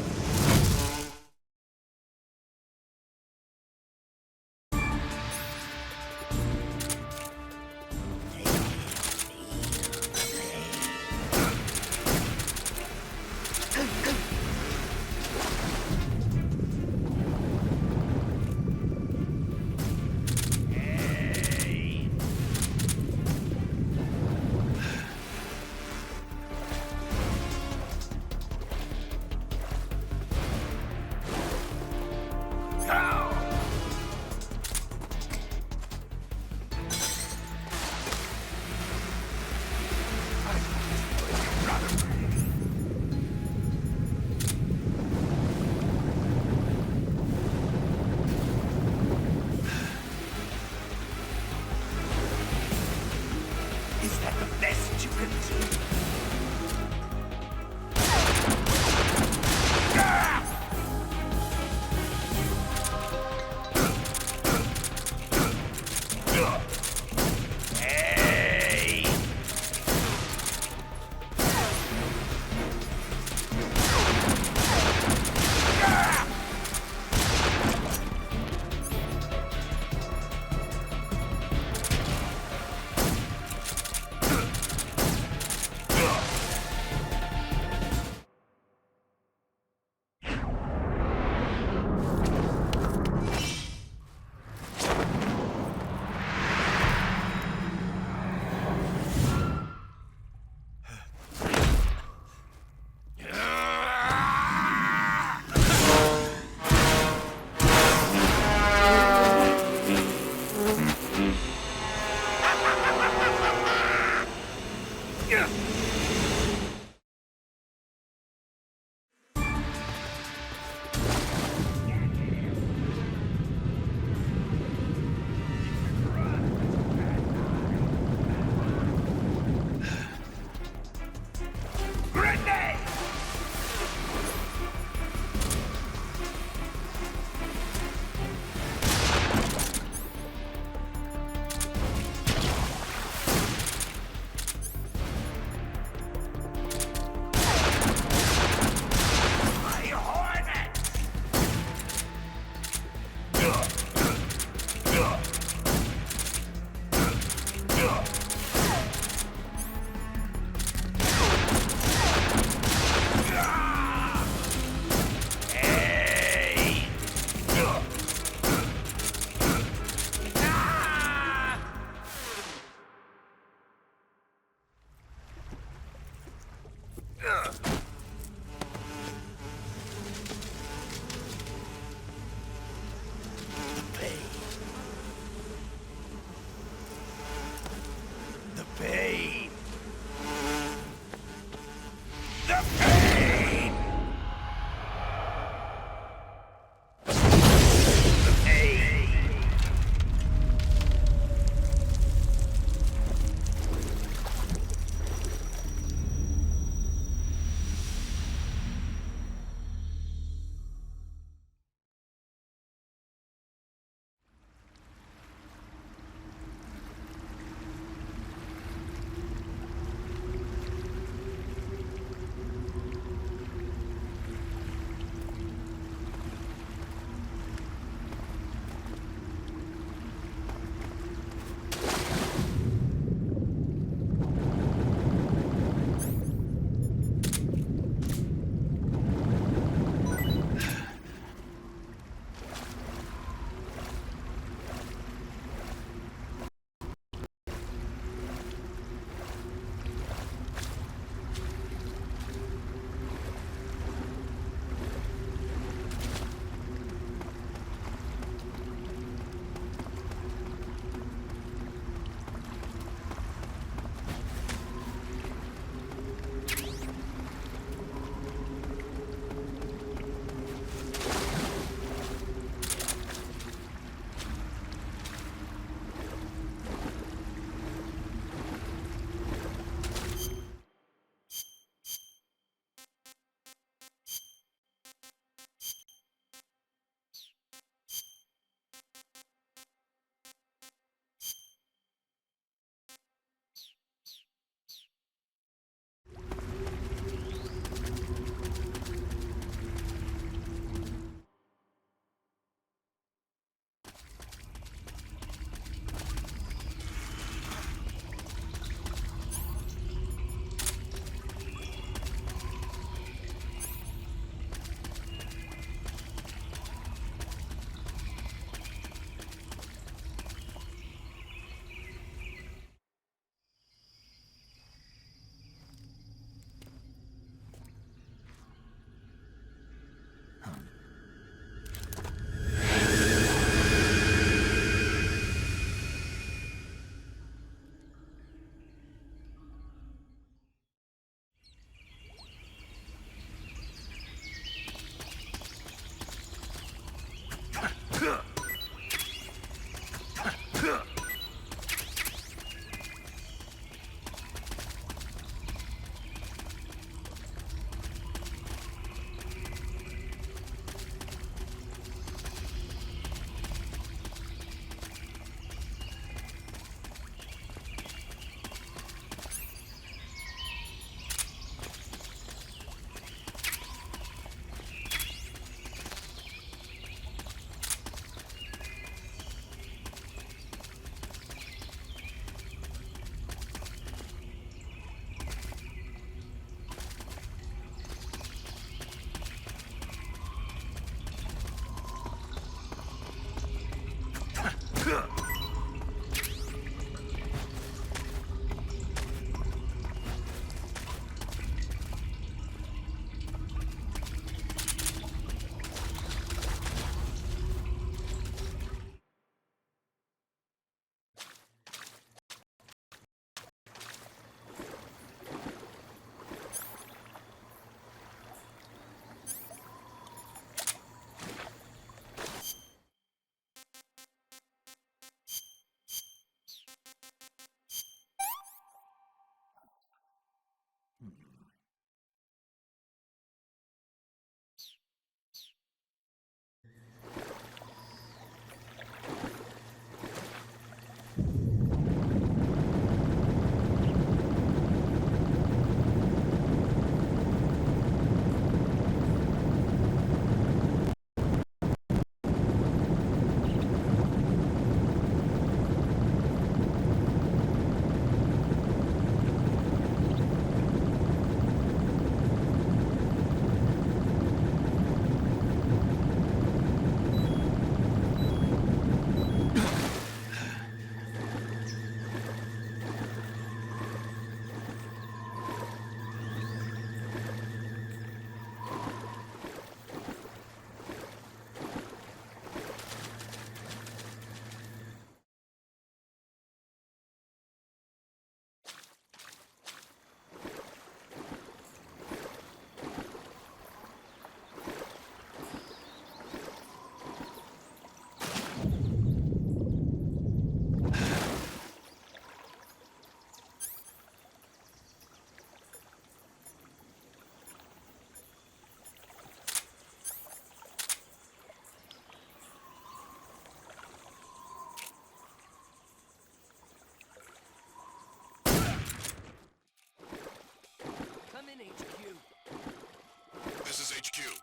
HQ.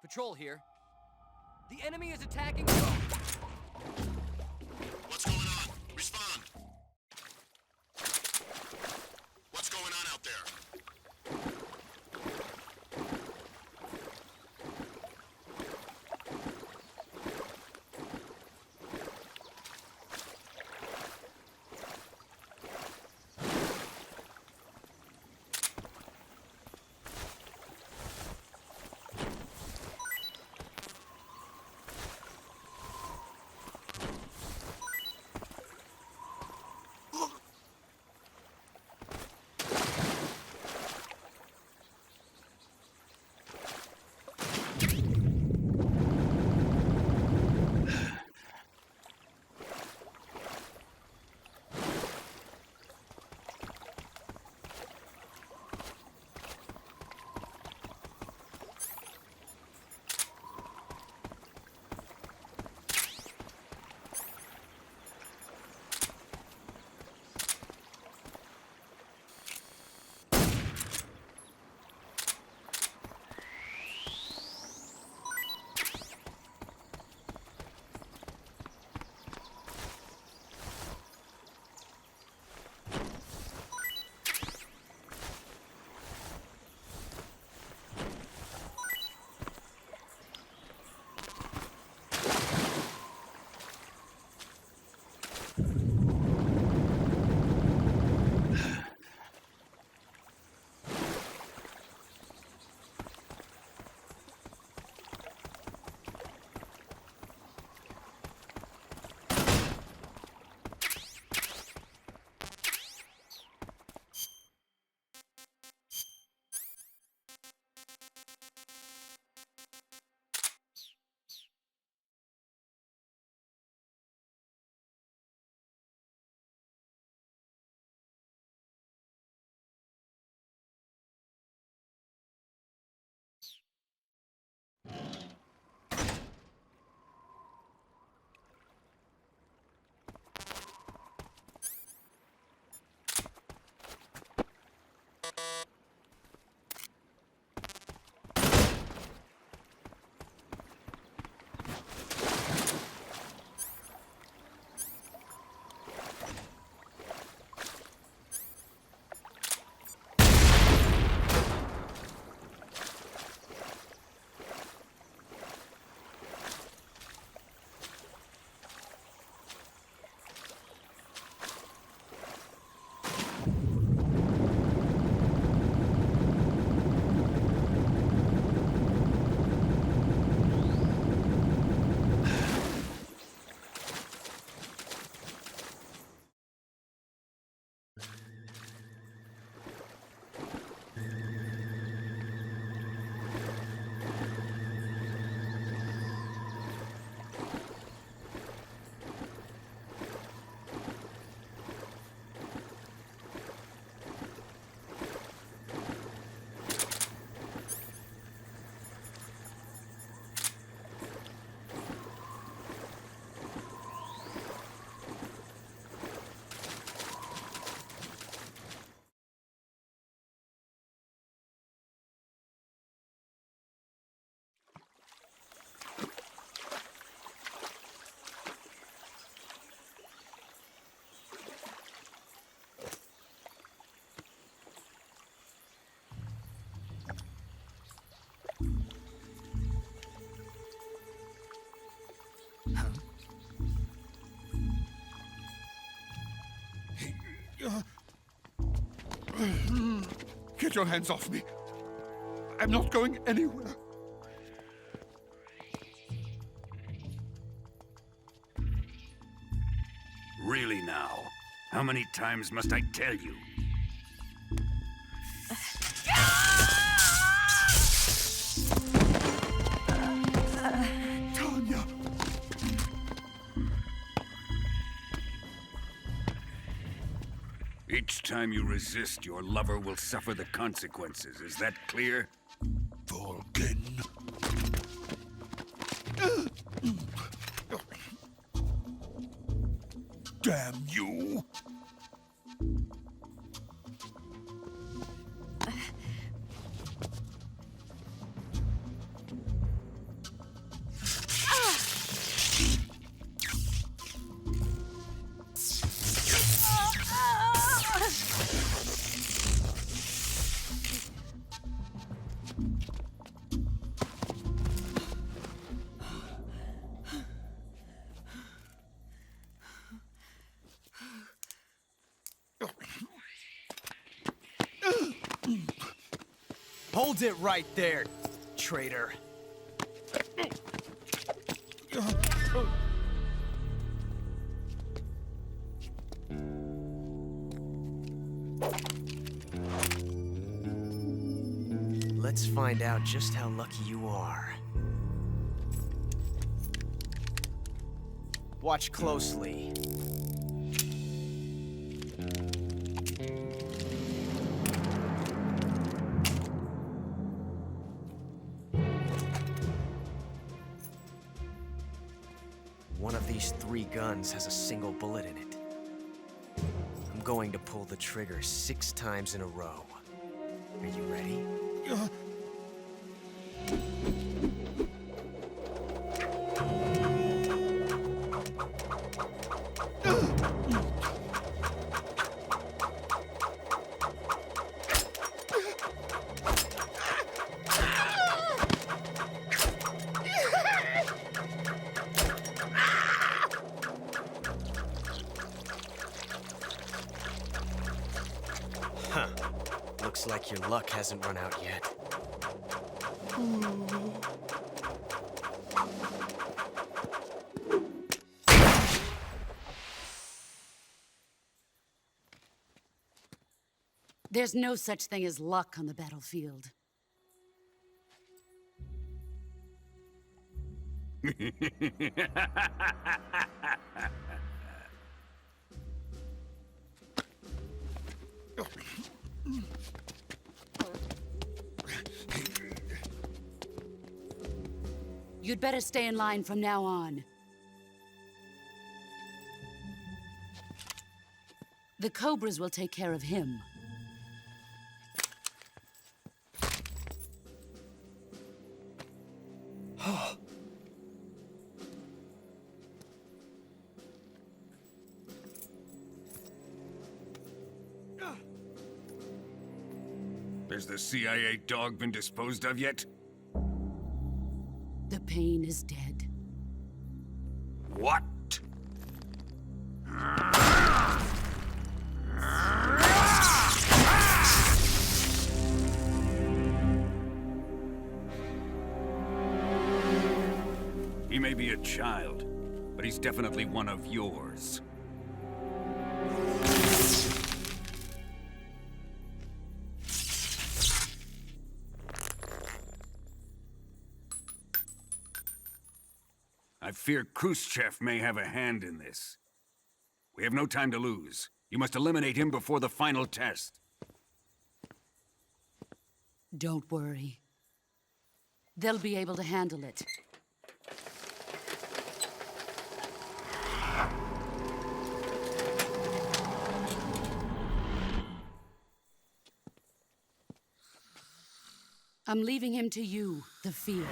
Patrol here. The enemy is attacking. What's going on? Respond. What's going on out there? Get your hands off me. I'm not going anywhere. Really now? How many times must I tell you? Tanya! Each time you resist, your lover will suffer the consequences. Is that clear? Vulcan. Damn you! Hold it right there, traitor. Let's find out just how lucky you are. Watch closely. One of these 3 guns has a single bullet in it. I'm going to pull the trigger 6 times in a row. Are you ready? Huh. Looks like your luck hasn't run out yet. There's no such thing as luck on the battlefield. You'd better stay in line from now on. The Cobras will take care of him. Has the CIA dog been disposed of yet? The pain is dead. What? He may be a child, but he's definitely one of yours. I fear Khrushchev may have a hand in this. We have no time to lose. You must eliminate him before the final test. Don't worry. They'll be able to handle it. I'm leaving him to you, the field.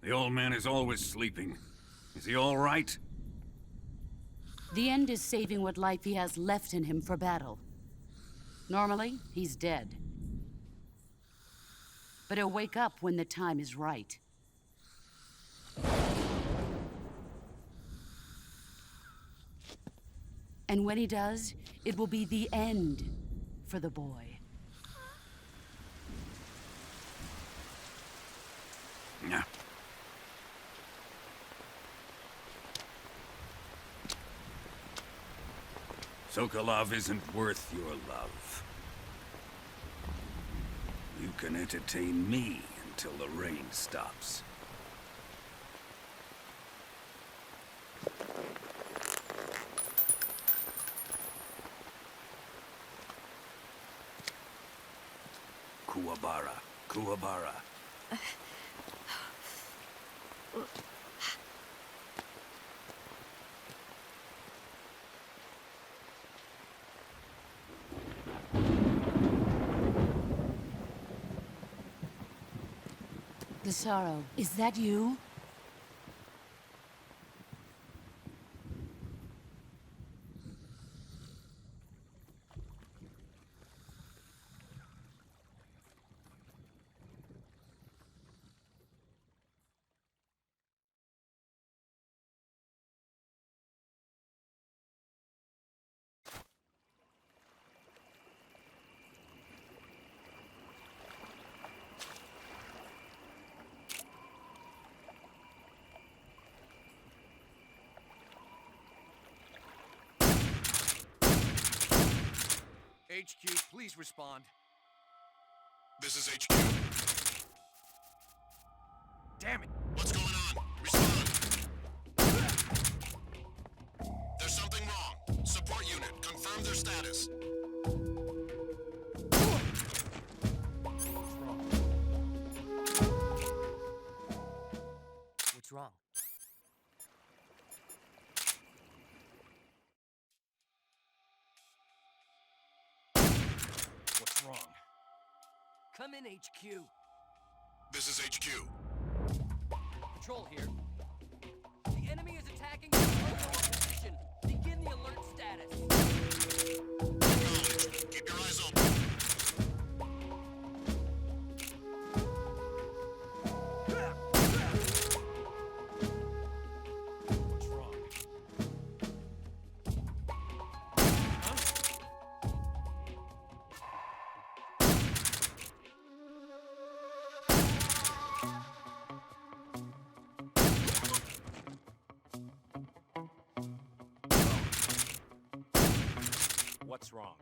The old man is always sleeping. Is he all right? The end is saving what life he has left in him for battle. Normally, he's dead. But he'll wake up when the time is right. And when he does, it will be the end for the boy. Yeah. Sokolov isn't worth your love. You can entertain me until the rain stops. Kuwabara, Kuwabara. The sorrow, is that you? HQ, please respond. This is HQ. Damn it! What's going on? Respond! There's something wrong. Support unit, confirm their status. What's wrong? What's wrong? Come in, HQ. This is HQ. Patrol here. The enemy is attacking the position. Begin the alert status. Acknowledged. Keep your eyes open. What's wrong?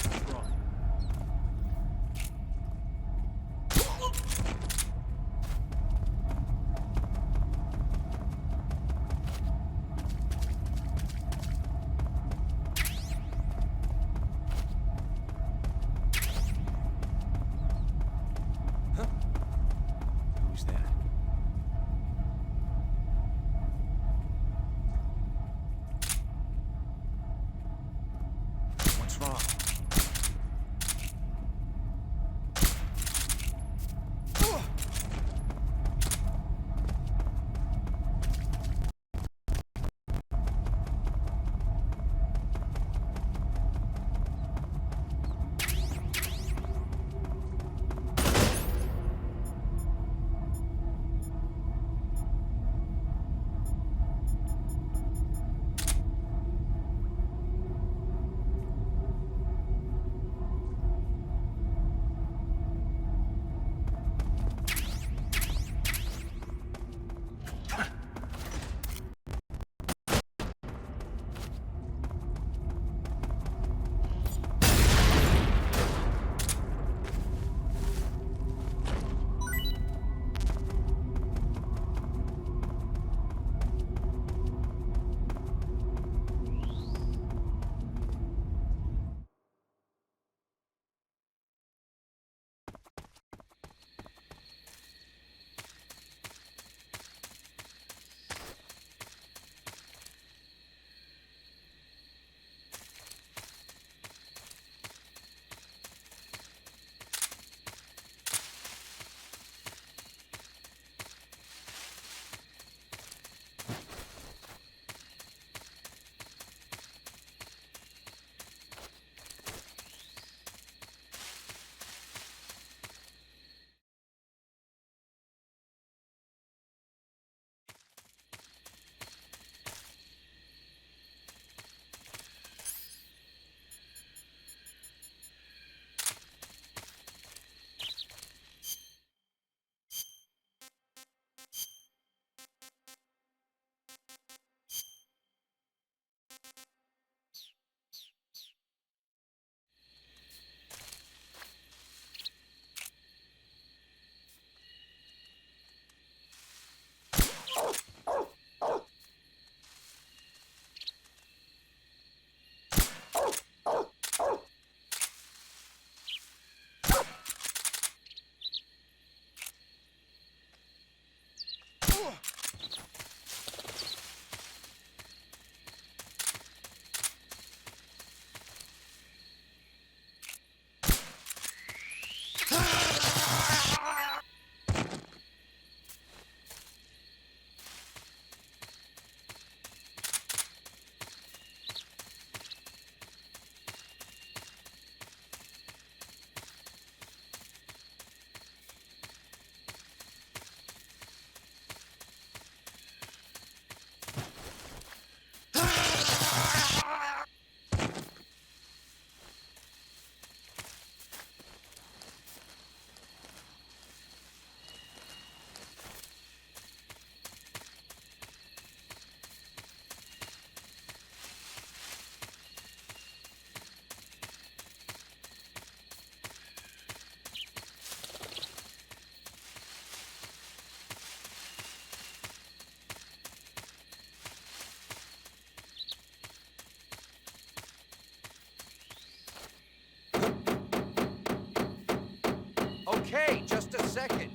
What's wrong? Who's that? What's wrong? Just a second.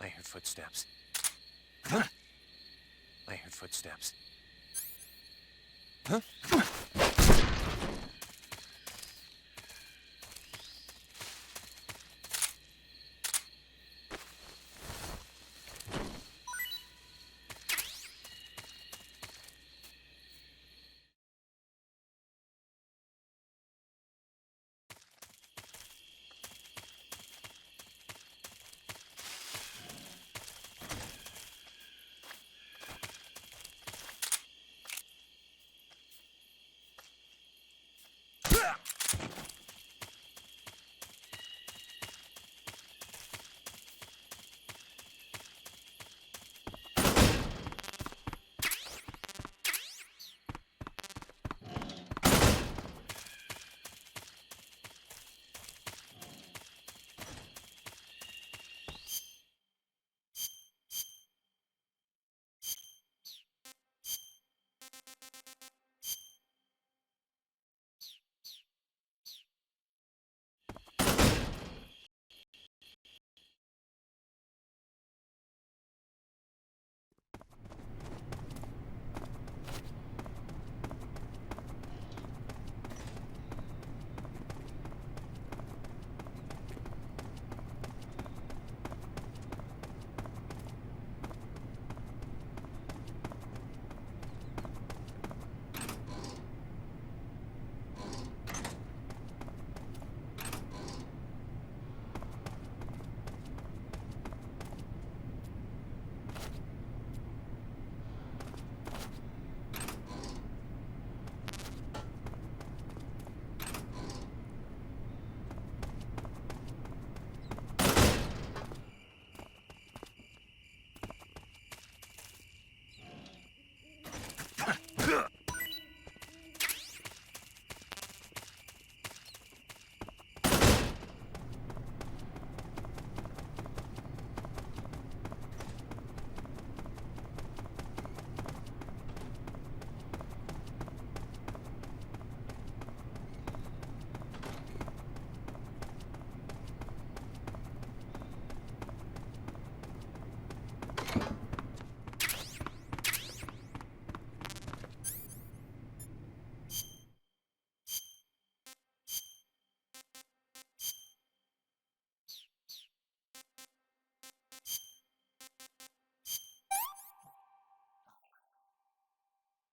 I heard footsteps. I heard footsteps.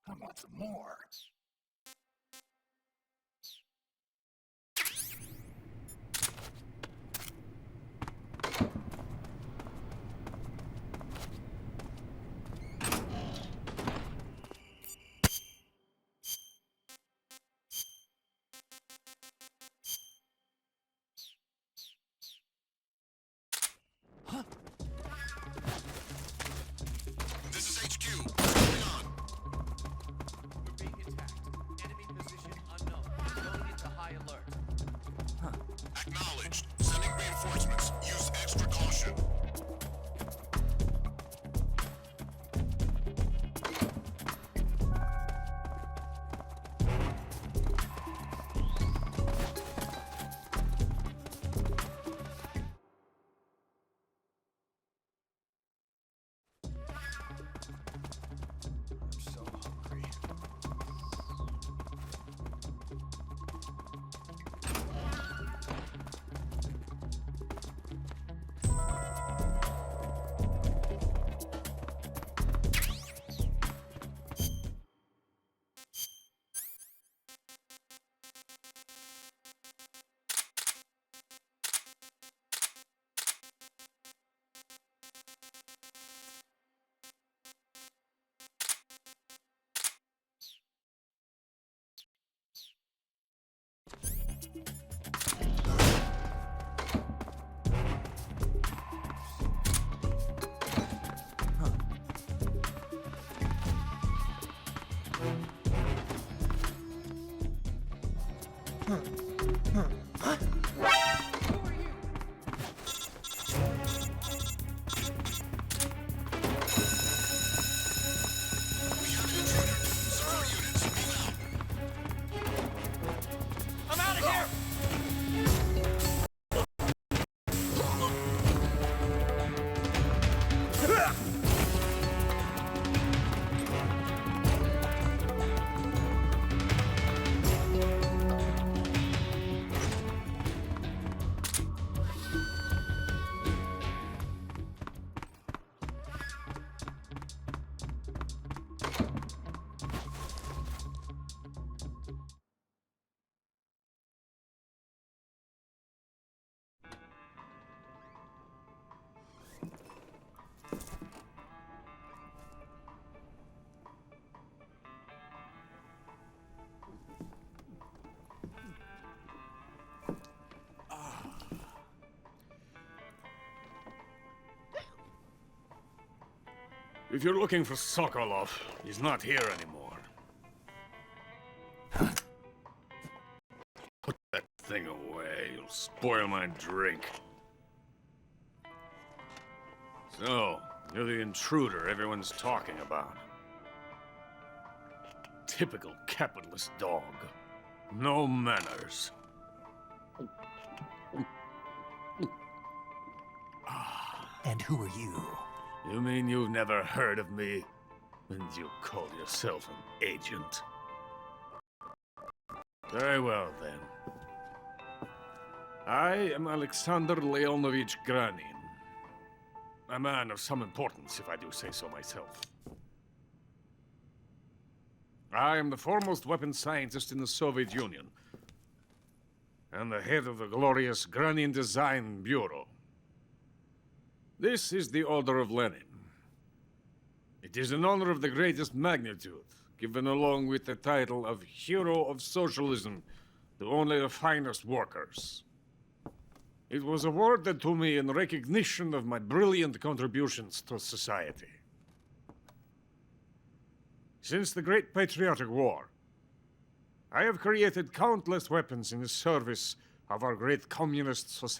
I want some more. This is HQ. What's going on? We're being attacked. Enemy position unknown. Going into high alert. Acknowledged. Sending reinforcements. Use extra caution. I'm so hungry. If you're looking for Sokolov, he's not here anymore. Put that thing away. You'll spoil my drink. So, you're the intruder everyone's talking about. Typical capitalist dog. No manners. And who are you? You mean you've never heard of me? And you call yourself an agent? Very well, then. I am Alexander Leonovich Granin. A man of some importance, if I do say so myself. I am the foremost weapons scientist in the Soviet Union, and the head of the glorious Granin Design Bureau. This is the Order of Lenin. It is an honor of the greatest magnitude, given along with the title of Hero of Socialism to only the finest workers. It was awarded to me in recognition of my brilliant contributions to society. Since the Great Patriotic War, I have created countless weapons in the service of our great communist society.